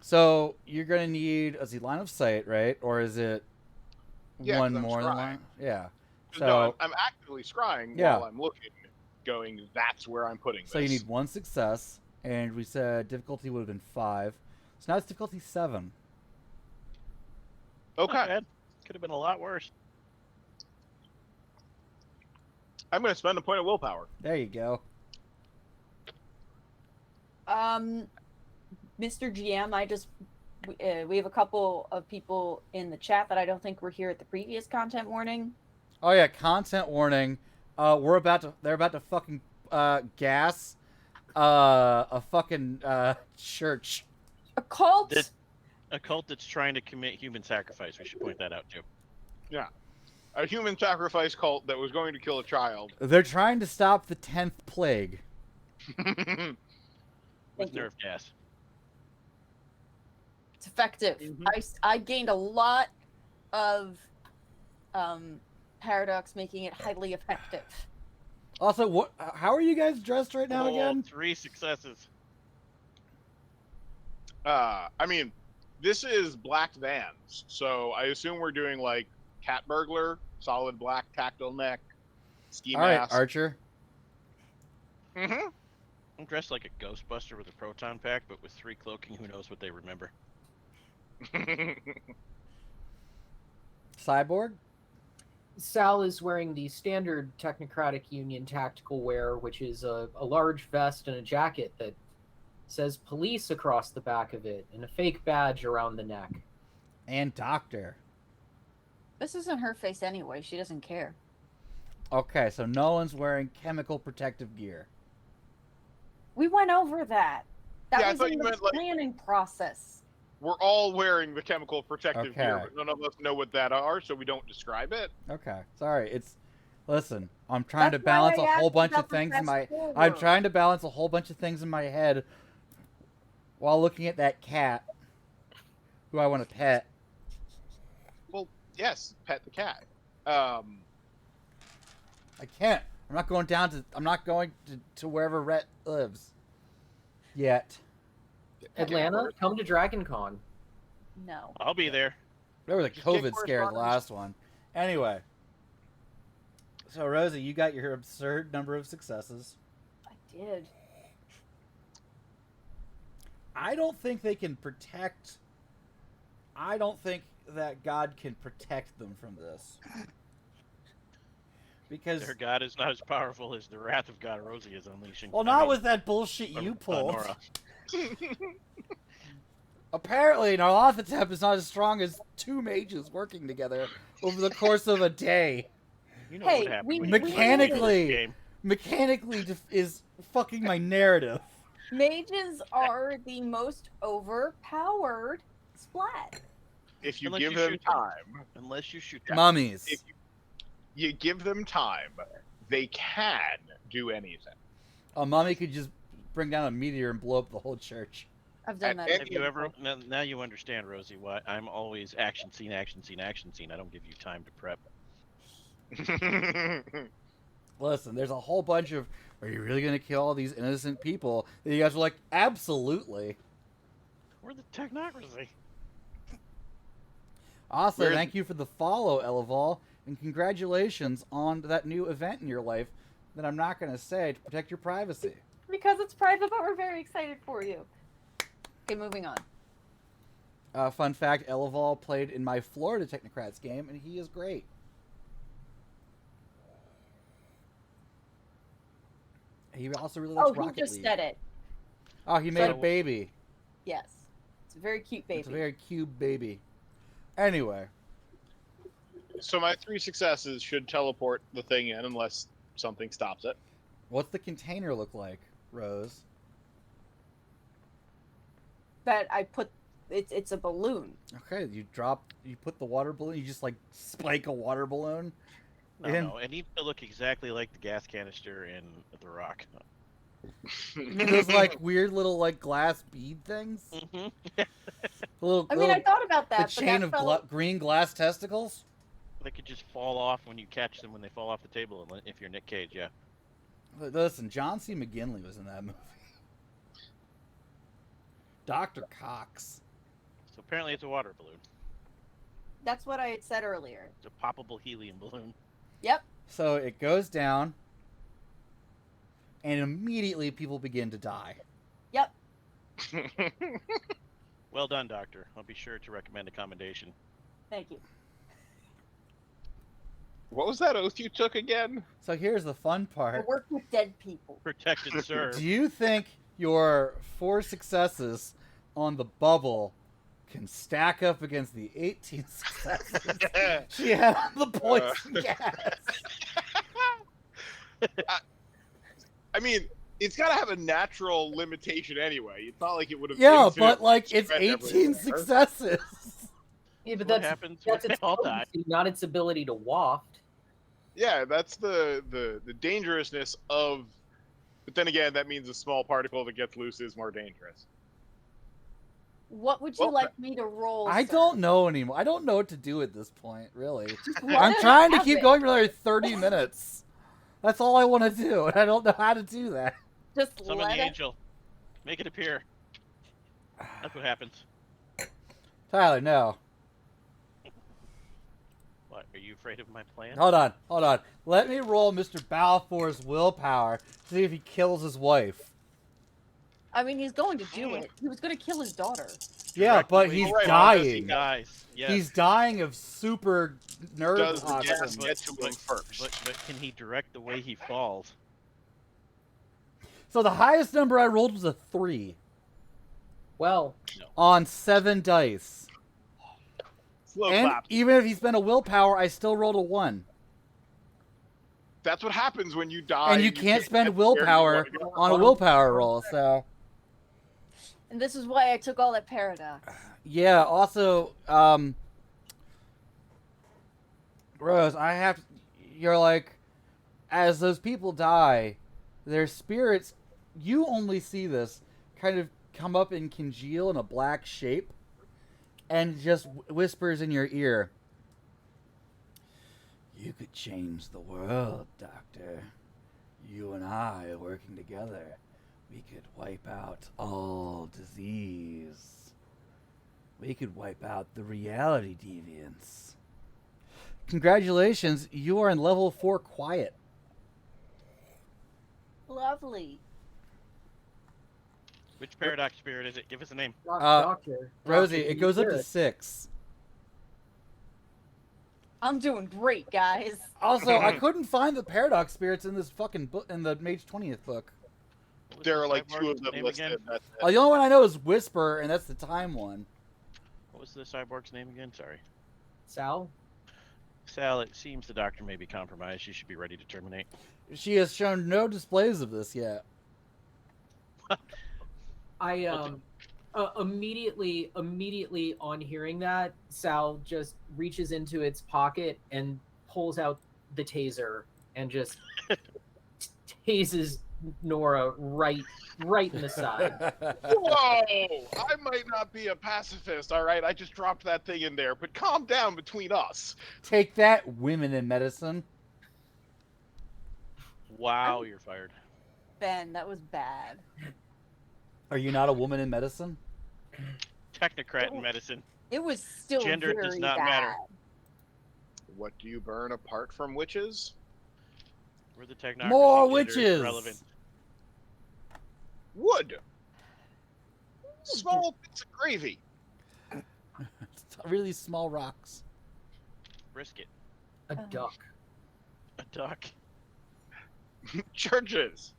So you're gonna need line of sight, right? Or is it Yeah, 'cause one I'm more than scrying. one? Yeah. So No, I'm actively scrying Yeah. while I'm looking, going, that's where I'm putting so this. you need one success, and we said difficulty would have been 5. So now it's difficulty 7. Not Okay. bad. Could have been a lot worse. I'm going to spend a point of willpower. There you go. Mr. GM, we have a couple of people in the chat that I don't think were here at the previous content warning. Oh yeah, content warning. They're about to fucking gas a fucking church. A cult. A cult that's trying to commit human sacrifice. We should point that out too. Yeah. A human sacrifice cult that was going to kill a child. They're trying to stop the 10th plague. With Thank you. nerve gas. It's effective. I gained a lot of paradox, making it highly effective. Also, how are you guys dressed right now again? 3 successes. I mean, this is black Vans, so I assume we're doing like cat burglar, solid black tactile neck, ski All right, mask. Archer. Mm-hmm. I'm dressed like a Ghostbuster with a proton pack, but with 3 cloaking. Who knows what they remember? Cyborg. Sal is wearing the standard Technocratic Union tactical wear, which is a large vest and a jacket that says police across the back of it, and a fake badge around the neck. And Doctor. This isn't her face anyway. She doesn't care. Okay, so no one's wearing chemical protective gear. We went over that. Yeah, I That thought was in you the meant, like- planning process. We're all wearing the chemical protective gear, Okay. but none of us know what that are, so we don't describe it. Okay, sorry. Listen, I'm trying That's to balance why a I whole asked bunch about of the things in my. fast forward. I'm trying to balance a whole bunch of things in my head while looking at that cat, who I want to pet. Well, yes, pet the cat. I can't. I'm not going to wherever Rhett lives. Yet. Atlanta, come to DragonCon. No. I'll be there. There was a Just get COVID scare the correspondence. last one. Anyway. So, Rosie, you got your absurd number of successes. I did. I don't think they can protect. I don't think that God can protect them from this. Because. Their god is not as powerful as the wrath of God Rosie is unleashing. Well, not with that bullshit you pulled. Nora. Apparently, Narlathotep is not as strong as 2 mages working together over the course of a day. You know Hey, what happened we- when we- you Mechanically. game. Mechanically is fucking my narrative. Mages are the most overpowered splat. If you Unless give you them shoot them. time, Unless you shoot Yeah. them. Mummies. if you give them time, they can do anything. A mummy could just bring down a meteor and blow up the whole church. I've done And- that. and Have you ever? Now you understand, Rosie, why I'm always action scene, action scene, action scene. I don't give you time to prep. Listen, there's a whole bunch of, are you really going to kill all these innocent people? And you guys were like, absolutely. We're the technocracy. Also, Where's- thank you for the follow, Eleval, and congratulations on that new event in your life that I'm not going to say to protect your privacy. Because it's private, but we're very excited for you. Okay, moving on. Fun fact, Eleval played in my Florida Technocrats game, and he is great. He also really likes Oh, he Rocket just League. said it. Oh, he made a So- baby. Yes. It's a very cute baby. It's a very cute baby. Anyway, So my 3 successes should teleport the thing in unless something stops it. what's the container look like, Rose? That I put. It's a balloon. Okay, you put the water balloon, you just like spike a water balloon. No, it needs to look exactly like the gas canister in The Rock. Those like weird little like glass bead things. Mm-hmm. The little, I mean, I little- thought about the that. chain but of that felt, green glass testicles. They could just fall off when you catch them when they fall off the table. If you're Nick Cage, yeah. Listen, John C. McGinley was in that movie. Dr. Cox. So apparently it's a water balloon. That's what I had said earlier. It's a poppable helium balloon. Yep. So it goes down, and immediately people begin to die. Yep. Well done, Doctor. I'll be sure to recommend a commendation. Thank you. What was that oath you took again? So here's the fun I part. work with dead people. Protect and serve. Do you think your 4 successes on the bubble can stack up against the 18 successes she had on the poison gas? I mean, it's got to have a natural limitation anyway. It's not like it would have. Yeah, but infinitely like it's spread 18 everywhere. successes. Yeah, but What that's happens when its they all die? potency, not its ability to waft. Yeah, that's the dangerousness of. But then again, that means a small particle that gets loose is more dangerous. What would you Well, like me to roll? I sir? don't know anymore. I don't know what to do at this point, really. Let I'm it trying to have keep it. going for another 30 minutes. That's all I want to do, and I don't know how to do that. Just Summon let the it. angel. Make it appear. That's what happens. Tyler, no. What? Are you afraid of my plan? Hold on. Let me roll Mr. Balfour's willpower to see if he kills his wife. I mean, he's going to do it. He was going to kill his daughter. Yeah, Direct but the he's way Right, He dying. dies. Yes. He's dying of super nerve Does the toxins. gas get to him first? But can he direct the way he falls? So the highest number I rolled was a 3 Well, on 7 dice. Slow And clap. even if he spent a willpower, I still rolled a 1. That's what happens when you die. And you can't spend get where you willpower wanna go. on a willpower roll, so... And this is why I took all that paradox. Yeah, also, Rose, I have to, you're like, as those people die, their spirits, you only see this, kind of come up and congeal in a black shape, and just whispers in your ear, "You could change the world, Doctor. You and I are working together. We could wipe out all disease. We could wipe out the reality deviants. Congratulations, you are in level 4 quiet." Lovely. Which paradox spirit is it? Give us a name. Doctor. Rosie, Doctor, it goes up to good. 6. I'm doing great, guys. Also, I couldn't find the paradox spirits in this fucking book, in the Mage 20th book. What was There the are like cyborg's 2 of them name listed. again? That's it. The only one I know is Whisper, and that's the time one. What was the cyborg's name again? Sorry. Sal? Sal, it seems the doctor may be compromised. She should be ready to terminate. She has shown no displays of this yet. I immediately on hearing that, Sal just reaches into its pocket and pulls out the taser and just tases Nora right in the side. Whoa! I might not be a pacifist, all right? I just dropped that thing in there, but calm down between us. Take that, women in medicine. Wow, you're fired. Ben, that was bad. Are you not a woman in medicine? Technocrat in medicine. It was still Gender very does not bad. matter. What do you burn apart from witches? We're the technocracy. More Gender is witches! irrelevant. Wood. Small bits of gravy. Really small rocks. Brisket. A duck. A duck. Churches.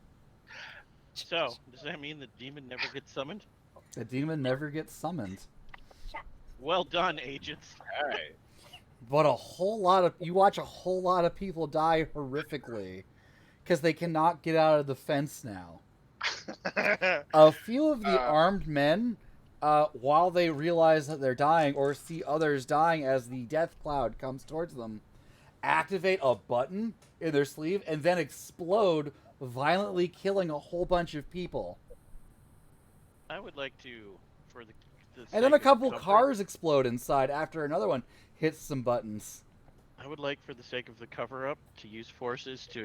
So, does that mean the demon never gets summoned? The demon never gets summoned. Well done, agents. All right. But you watch a whole lot of people die horrifically because they cannot get out of the fence now. A few of the armed men, while they realize that they're dying or see others dying as the death cloud comes towards them, activate a button in their sleeve and then explode, violently killing a whole bunch of people. I would like to, for the And then sake a of couple comfort, cars explode inside after another one hits some buttons. I would like, for the sake of the cover-up, to use forces to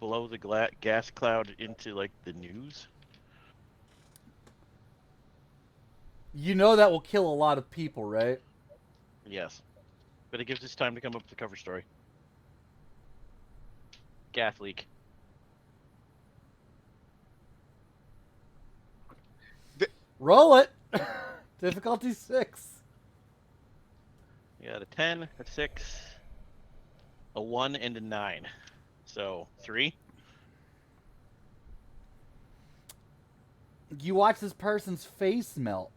blow the gas cloud into like the news? You know that will kill a lot of people, right? Yes, but it gives us time to come up with the cover story. Gas leak. Roll it. Difficulty 6. You got a 10, a 6, a 1, and a 9. So 3. You watch this person's face melt.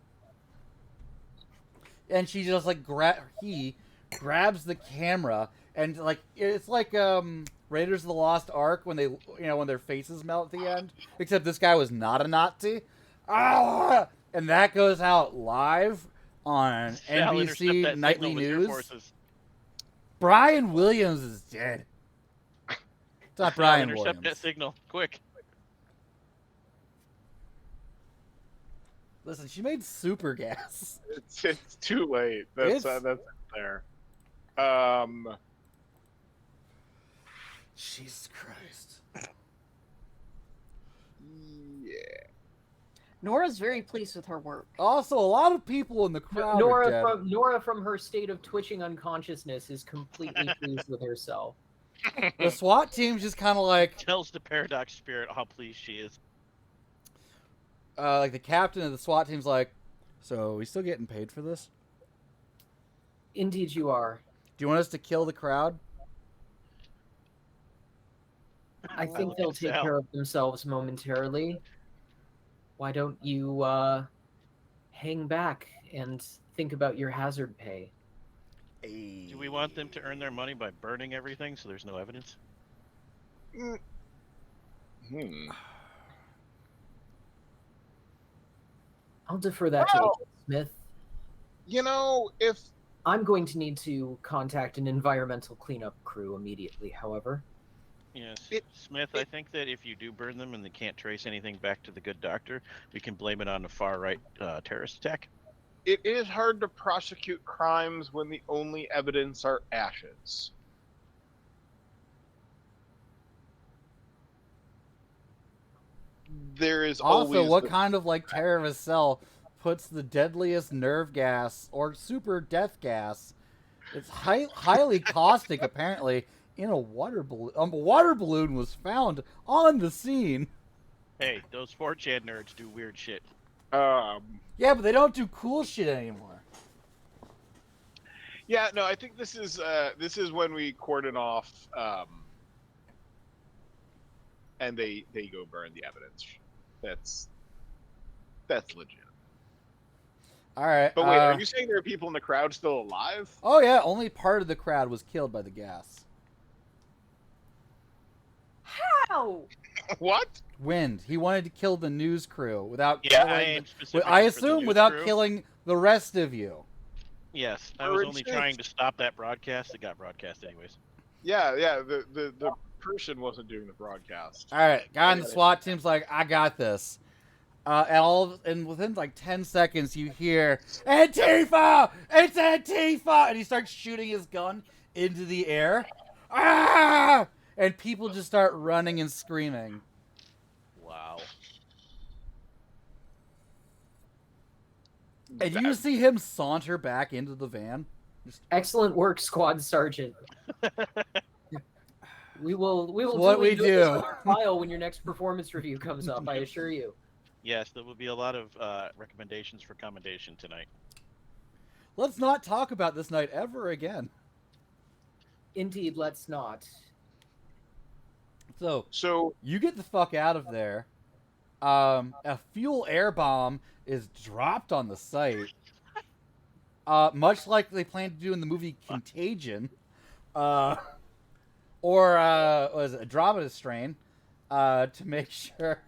And she just like he grabs the camera and like it's like Raiders of the Lost Ark when they when their faces melt at the end. Except this guy was not a Nazi. Ah! And that goes out live on Shall intercept NBC that Nightly signal with your News. forces. Brian Williams is dead. It's not Shall Brian intercept Williams. that signal, quick. Listen, she made super gas. It's too late. That's there. Jesus Christ. Yeah. Nora's very pleased with her work. Also, a lot of people in the crowd are dead. Nora, from her state of twitching unconsciousness, is completely pleased with herself. The SWAT team's just kind of like Tells the Paradox Spirit how pleased she is. the captain of the SWAT team's like, so are we still getting paid for this? Indeed, you are. Do you want us to kill the crowd? I think they'll take care of themselves momentarily. Why don't you hang back and think about your hazard pay? Do we want them to earn their money by burning everything so there's no evidence? I'll defer that to Agent Smith. If I'm going to need to contact an environmental cleanup crew immediately, however. Yes. Smith, I think that if you do burn them and they can't trace anything back to the good doctor, we can blame it on the far-right terrorist attack. it is hard to prosecute crimes when the only evidence are ashes. There is Also, always what kind of like terrorist cell puts the deadliest nerve gas or super death gas? It's highly caustic, apparently, in a water balloon. A water balloon was found on the scene. Hey, those 4chan nerds do weird shit. Yeah, but they don't do cool shit anymore. Yeah, no, I think this is when we cordon off, and they go burn the evidence. That's legit. All right. But wait, are you saying there are people in the crowd still alive? Oh yeah, only part of the crowd was killed by the gas. How? What? Wind. He wanted to kill the news crew without Yeah, I killing. aimed specifically I for the assume news without crew. killing the rest of you. Yes, I For was only instance- trying to stop that broadcast. It got broadcast anyways. Yeah. The person wasn't doing the broadcast. All right, guy in the SWAT team's like, I got this. And within like 10 seconds, you hear Antifa! It's Antifa! And he starts shooting his gun into the air. Ah! And people just start running and screaming. Wow. And you see him saunter back into the van. Excellent work, Squad Sergeant. We will What we duly note this do. on your file when your next performance review comes up, I assure you. Yes, there will be a lot of recommendations for commendation tonight. Let's not talk about this night ever again. Indeed, let's not. So you get the fuck out of there. A fuel air bomb is dropped on the site. Much like they plan to do in the movie Contagion. Or was it Andromeda Strain, to make sure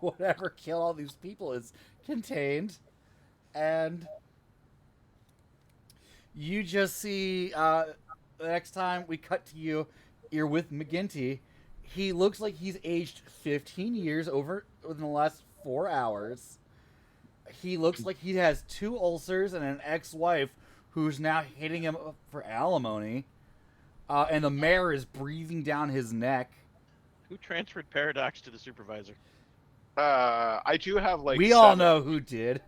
whatever killed all these people is contained. And you just see, the next time we cut to you, you're with McGinty. He looks like he's aged 15 years within the last 4 hours. He looks like he has 2 ulcers and an ex-wife who's now hitting him for alimony. And the mayor is breathing down his neck. Who transferred Paradox to the supervisor? I do have like. We all 7. know who did.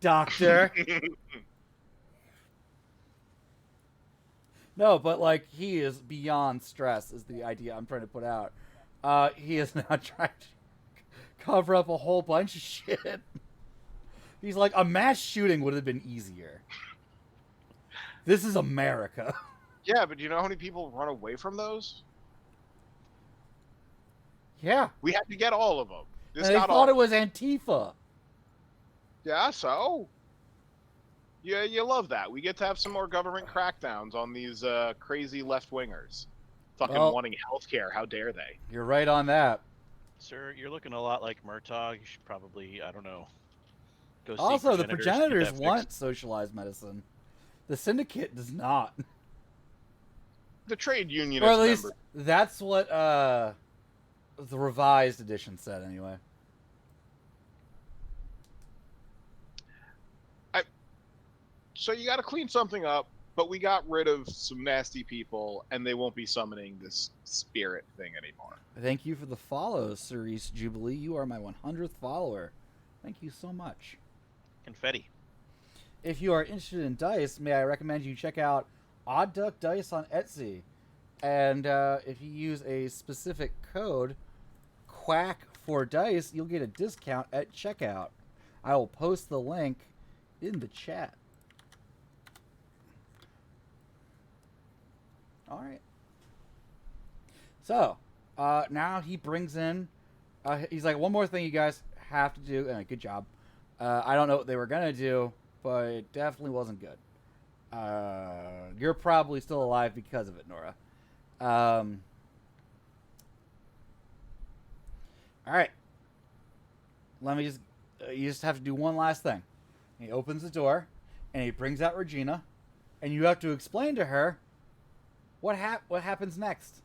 Doctor. No, but like he is beyond stress is the idea I'm trying to put out. He is now trying to cover up a whole bunch of shit. He's like, a mass shooting would have been easier. This is America. Yeah, but do you know how many people run away from those? Yeah. We had to get all of them. And they thought it was Antifa. Yeah, so? Yeah, you love that. We get to have some more government crackdowns on these crazy left-wingers. Fucking wanting healthcare. How dare they? You're right on that. Sir, you're looking a lot like Murtaugh. You should probably, I don't know, go see Also, the get progenitors that want fixed. socialized medicine. The syndicate does not. The trade union, Or at least that's what the revised edition said anyway. So you got to clean something up, but we got rid of some nasty people, and they won't be summoning this spirit thing anymore. Thank you for the follow, Cerise Jubilee. You are my 100th follower. Thank you so much. Confetti. If you are interested in dice, may I recommend you check out Odd Duck Dice on Etsy. And if you use a specific code, QUACK4DICE, you'll get a discount at checkout. I will post the link in the chat. All right. So, now he brings in, he's like, one more thing you guys have to do, and good job. I don't know what they were going to do, but it definitely wasn't good. You're probably still alive because of it, Nora. All right. Let me just, you just have to do one last thing. He opens the door, and he brings out Regina, and you have to explain to her what happens next.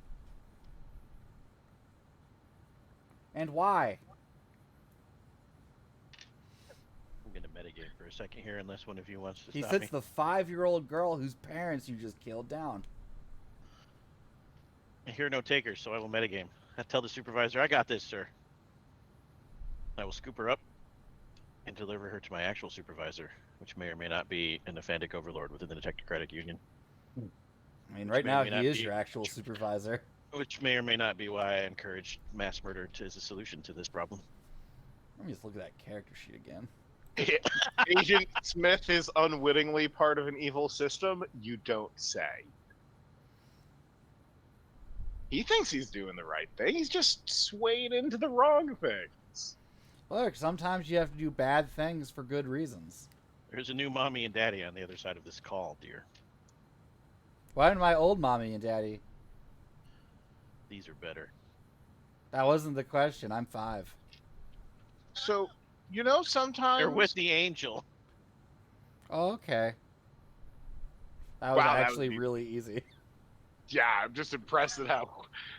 And why. I'm going to metagame for a second here unless one of you wants to He stop sits me. the 5-year-old girl whose parents you just killed down. I hear no takers, so I will metagame. I tell the supervisor, I got this, sir. I will scoop her up and deliver her to my actual supervisor, which may or may not be an Ophandic overlord within the Technocratic Union. I mean, right may or now may he not is be. your actual supervisor. Which may or may not be why I encouraged mass murder as a solution to this problem. Let me just look at that character sheet again. Agent Smith is unwittingly part of an evil system? You don't say. He thinks he's doing the right thing. He's just swayed into the wrong things. Look, sometimes you have to do bad things for good reasons. There's a new mommy and daddy on the other side of this call, dear. Why didn't my old mommy and daddy? These are better. That wasn't the question. I'm 5. So, you know, sometimes... They're with the angel. Oh, okay. That was Wow, that actually would be- really easy. Yeah, I'm just impressed at how...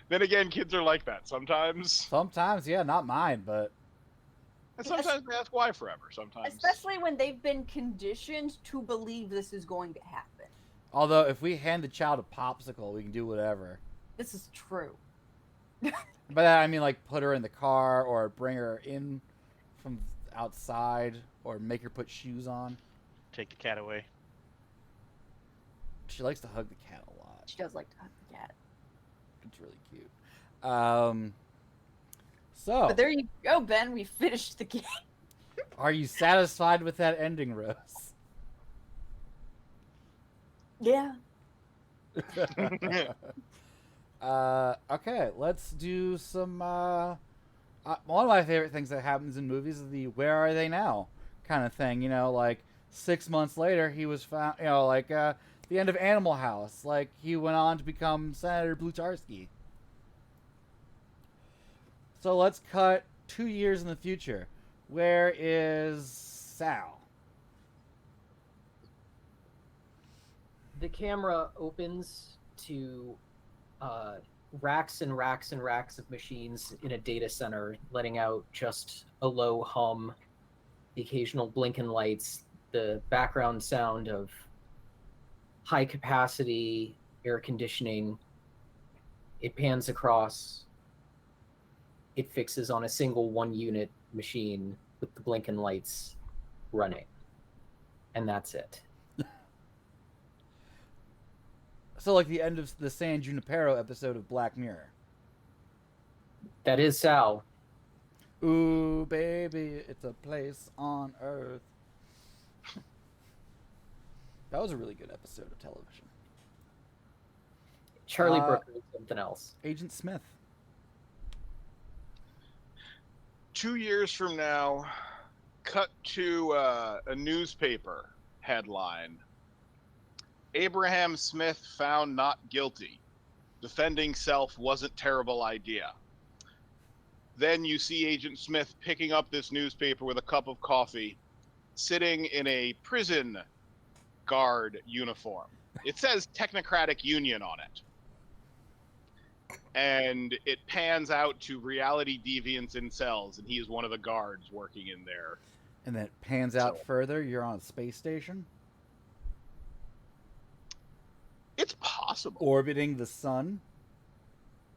Then again, kids are like that. Sometimes... Sometimes, yeah, not mine, but... And sometimes they ask why forever. Sometimes... Especially when they've been conditioned to believe this is going to happen. Although, if we hand the child a popsicle, we can do whatever. This is true. But I mean, like, put her in the car, or bring her in from outside, or make her put shoes on. Take the cat away. She likes to hug the cat a lot. She does like to hug the cat. It's really cute. So, But there you go, Ben. We finished the game. are you satisfied with that ending, Rose? Yeah. Okay, let's do some. One of my favorite things that happens in movies is the "Where are they now?" kind of thing. You know, like 6 months later, he was found. You know, like the end of Animal House. Like he went on to become Senator Blutarsky. So let's cut 2 years in the future. Where is Sal? The camera opens to racks and racks and racks of machines in a data center, letting out just a low hum, the occasional blinking lights, the background sound of high capacity air conditioning It pans across. It fixes on a single 1-unit machine with the blinking lights running. And that's it. So like the end of the San Junipero episode of Black Mirror. That is Sal. Ooh, baby, it's a place on Earth. That was a really good episode of television. Charlie Brooker is something else. Agent Smith. 2 years from now, cut to a newspaper headline. Abraham Smith found not guilty. Defending self wasn't terrible idea. Then you see Agent Smith picking up this newspaper with a cup of coffee, sitting in a prison guard uniform. It says Technocratic Union on it. And it pans out to reality deviants in cells, and he is one of the guards working in there. And then it pans out further. You're on a space station. It's possible. Orbiting the sun.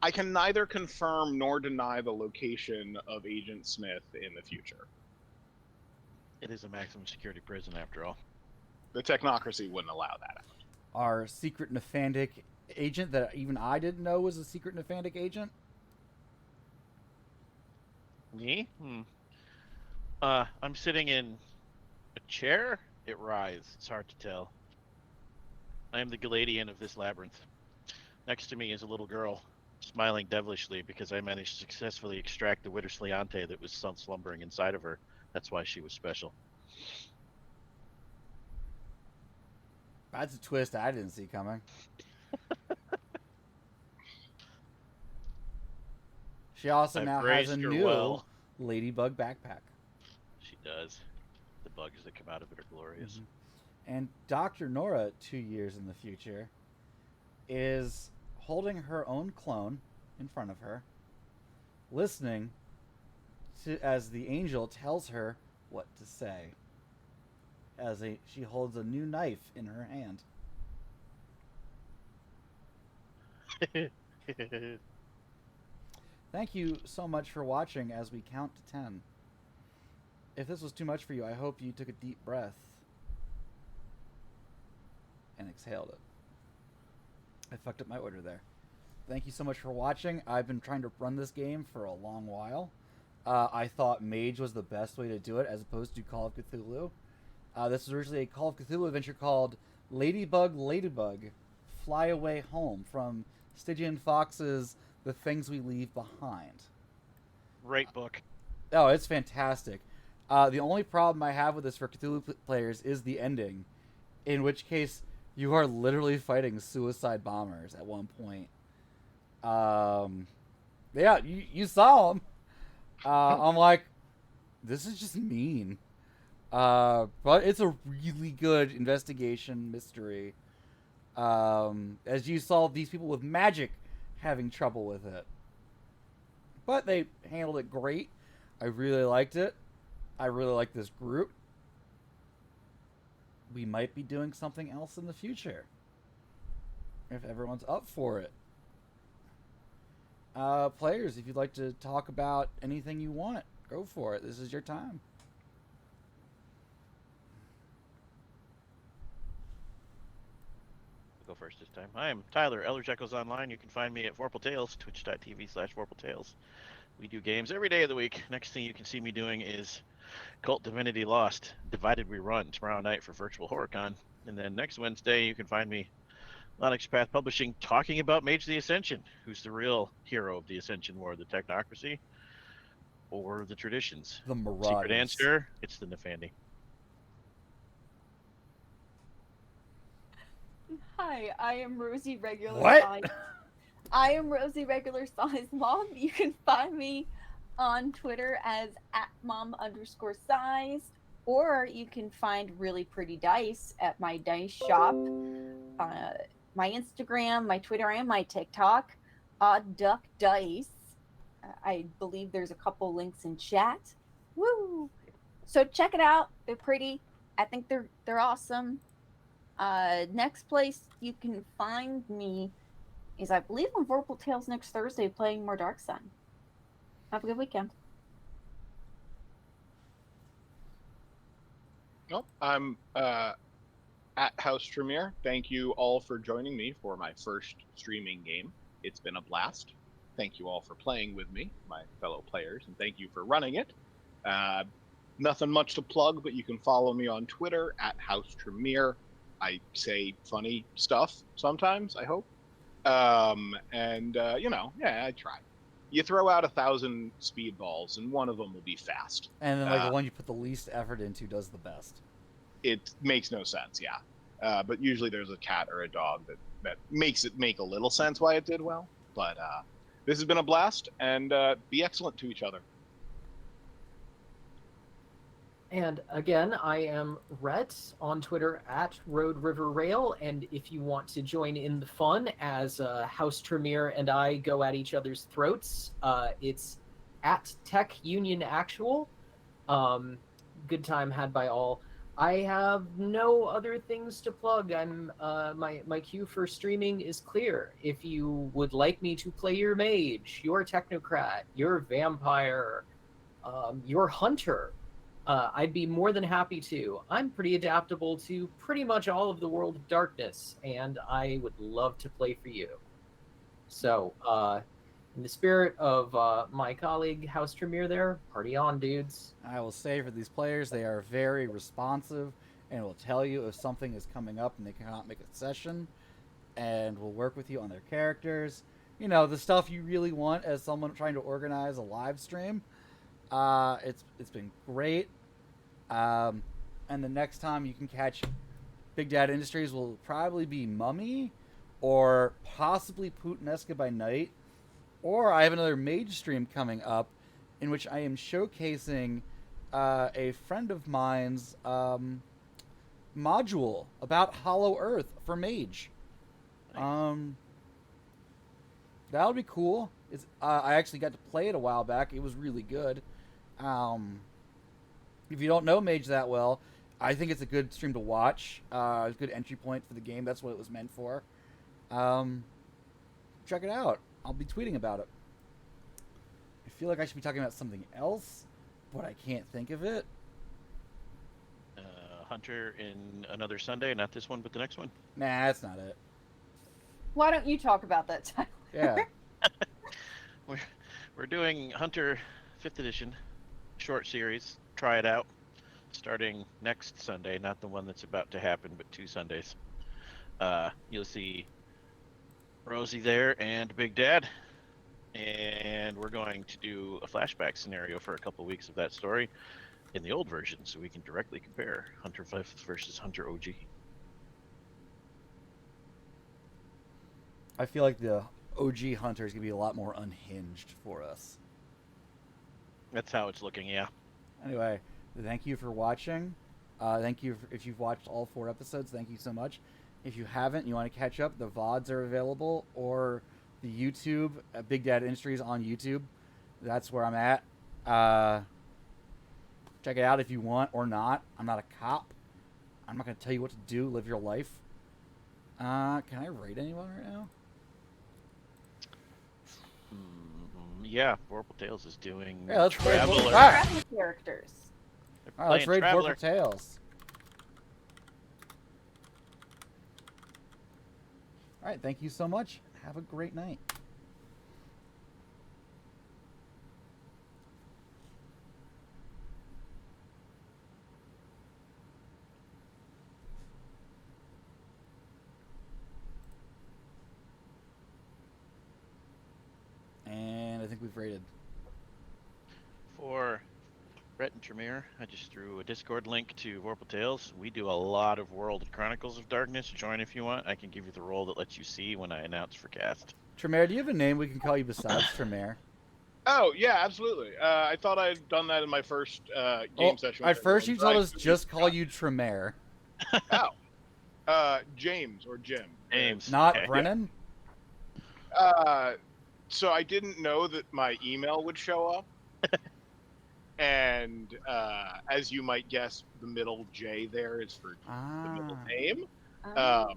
I can neither confirm nor deny the location of Agent Smith in the future. It is a maximum security prison, after all. The technocracy wouldn't allow that out. Our secret Nephandic agent that even I didn't know was a secret Nephandic agent. Me? I'm sitting in a chair. It writhes. It's hard to tell. I am the Galadian of this labyrinth. Next to me is a little girl, smiling devilishly because I managed to successfully extract the Witter Sleante that was slumbering inside of her. That's why she was special. That's a twist I didn't see coming. She also now has a new ladybug backpack. She does. The bugs that come out of it are glorious. Mm-hmm. And Dr. Nora, 2 years in the future, is holding her own clone in front of her, listening to as the angel tells her what to say. She holds a new knife in her hand. Thank you so much for watching as we count to 10. If this was too much for you, I hope you took a deep breath and exhaled it. I fucked up my order there. Thank you so much for watching. I've been trying to run this game for a long while. I thought Mage was the best way to do it as opposed to Call of Cthulhu. This was originally a Call of Cthulhu adventure called Ladybug, Fly Away Home from Stygian Fox's The Things We Leave Behind. Great book. Oh, it's fantastic. The only problem I have with this for Cthulhu players is the ending, in which case you are literally fighting suicide bombers at one point. Yeah, you saw them. I'm like, this is just mean. But it's a really good investigation mystery. As you saw, these people with magic having trouble with it. But they handled it great. I really liked it. I really like this group. We might be doing something else in the future, if everyone's up for it. Players, if you'd like to talk about anything you want, go for it. This is your time. I'll go first this time. I am Tyler, Eldritch Echoes Online. You can find me at Vorpal Tales, twitch.tv/Vorpal Tales. We do games every day of the week. Next thing you can see me doing is Cult Divinity Lost, Divided We Run, tomorrow night for Virtual HorrorCon. And then next Wednesday, you can find me Onyx Path Publishing talking about Mage the Ascension, who's the real hero of the Ascension War, the technocracy or the traditions. The Marauders. Secret answer, it's the Nefandi. Hi, I am Rosie Regular What? Size. I am Rosie Regular Size Mom. You can find me on Twitter as @mom_size, or you can find Really Pretty Dice at my dice shop, my Instagram, my Twitter, and my TikTok, Odd Duck Dice. I believe there's a couple links in chat. Woo! So check it out. They're pretty. I think they're awesome. Next place you can find me is, I believe, on Vorpal Tales next Thursday playing more Dark Sun. Have a good weekend. Nope. I'm at House Tremere. Thank you all for joining me for my first streaming game. It's been a blast. Thank you all for playing with me, my fellow players, and thank you for running it. Nothing much to plug, but you can follow me on Twitter at House Tremere. I say funny stuff sometimes, I hope. I try. You throw out 1,000 speedballs, and one of them will be fast. And then, like, the one you put the least effort into does the best. It makes no sense, yeah. But usually there's a cat or a dog that makes it make a little sense why it did well. But this has been a blast, and be excellent to each other. And again, I am Rhett on Twitter at Road River Rail, and if you want to join in the fun as House Tremere and I go at each other's throats, it's at Tech Union Actual. Good time had by all. I have no other things to plug. I'm my queue for streaming is clear. If you would like me to play your mage, your technocrat, your vampire, your hunter, I'd be more than happy to. I'm pretty adaptable to pretty much all of the World of Darkness, and I would love to play for you. So, in the spirit of my colleague House Tremere there, party on, dudes. I will say for these players, they are very responsive and will tell you if something is coming up and they cannot make a session, and will work with you on their characters. You know, the stuff you really want as someone trying to organize a live stream. It's been great. And the next time you can catch Big Dad Industries will probably be Mummy or possibly Putinesca by Night. Or I have another Mage stream coming up in which I am showcasing a friend of mine's module about Hollow Earth for Mage. Nice. That'll be cool. I actually got to play it a while back. It was really good. If you don't know Mage that well, I think it's a good stream to watch. A good entry point for the game. That's what it was meant for. Check it out. I'll be tweeting about it. I feel like I should be talking about something else, but I can't think of it. Hunter in another Sunday, not this one, but the next one. Nah, that's not it. Why don't you talk about that, Tyler? Yeah. We're doing Hunter 5th edition short series. Try it out. Starting next Sunday, not the one that's about to happen, but 2 Sundays. You'll see Rosie there and Big Dad. And we're going to do a flashback scenario for a couple weeks of that story in the old version, so we can directly compare Hunter 5th versus Hunter OG. I feel like the OG Hunter is going to be a lot more unhinged for us. That's how it's looking, yeah. Anyway, thank you for watching. Thank you if you've watched all 4 episodes. Thank you so much. If you haven't, you want to catch up, the VODs are available, or the YouTube, Big Dad Industries on YouTube. That's where I'm at. Check it out if you want or not. I'm not a cop. I'm not going to tell you what to do. Live your life. Can I rate anyone right now? Yeah, Vorpal Tales is doing Yeah, let's play Traveler. Vorpal- Alright. Travel characters. They're All right, let's playing raid Traveler. Vorpal Tales. All right, thank you so much. Have a great night. And I think we've rated. For Brett and Tremere, I just threw a Discord link to Vorpal Tales. We do a lot of World of Chronicles of Darkness. Join if you want. I can give you the role that lets you see when I announce for cast. Tremere, do you have a name we can call you besides Tremere? Oh, yeah, absolutely. I thought I had done that in my first game session. At first, you told us Right. just call you Tremere, Oh. James or Jim. James. not Okay. Brennan. So I didn't know that my email would show up. And as you might guess, the middle J there is for the middle name. Oh.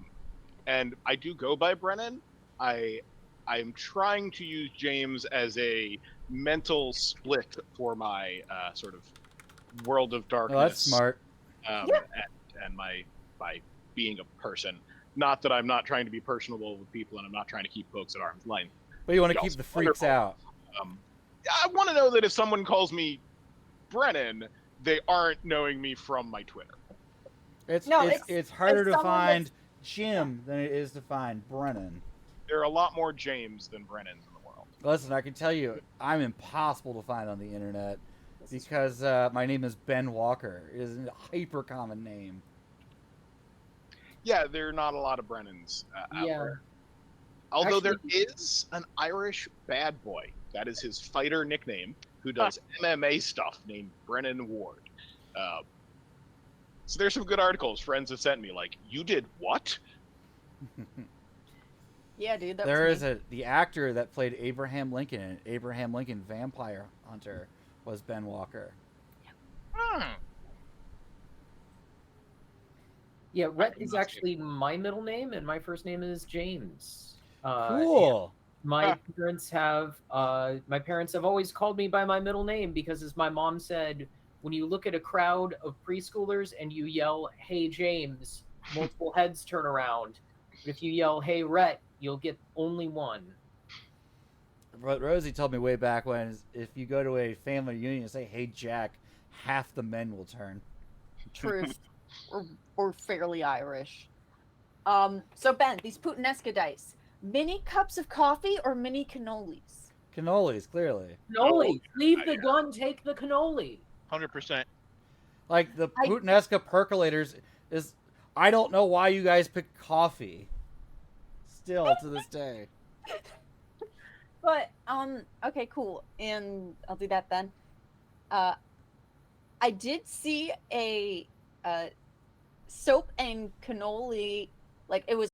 And I do go by Brennan, I'm trying to use James as a mental split for my sort of World of Darkness. Oh, that's smart. And my being a person. Not that I'm not trying to be personable with people, and I'm not trying to keep folks at arm's length. But you want to Y'all's keep the freaks wonderful. out. I want to know that if someone calls me Brennan, they aren't knowing me from my Twitter. It's No, it's harder to someone find that's- Jim than it is to find Brennan. There are a lot more James than Brennans in the world. Listen, I can tell you, I'm impossible to find on the internet because my name is Ben Walker. It is a hyper common name. Yeah, there are not a lot of Brennans out Yeah. there. Although there Actually- is an Irish bad boy. That is his fighter nickname, who does MMA stuff, named Brennan Ward. So there's some good articles friends have sent me, like, you did what? Yeah, dude. That There was is the actor that played Abraham Lincoln in Abraham Lincoln Vampire Hunter was Ben Walker. Yeah, Rhett I'm is not actually my middle name, and my first name is James. Cool. My parents have always called me by my middle name because, as my mom said, when you look at a crowd of preschoolers and you yell, "Hey James," multiple heads turn around. But if you yell, "Hey Rhett," you'll get only one. But Rosie told me way back when if you go to a family reunion and say, "Hey Jack," half the men will turn. truth. We're fairly Irish. So Ben, these Putinesca dice, mini cups of coffee or mini cannolis? Cannolis, clearly. Cannoli, leave the yeah. gun, take the cannoli. 100%. Like the I- Putanesca percolators is. I don't know why you guys pick coffee. Still to this day. But okay, cool. And I'll do that then. I did see a soap and cannoli, like it was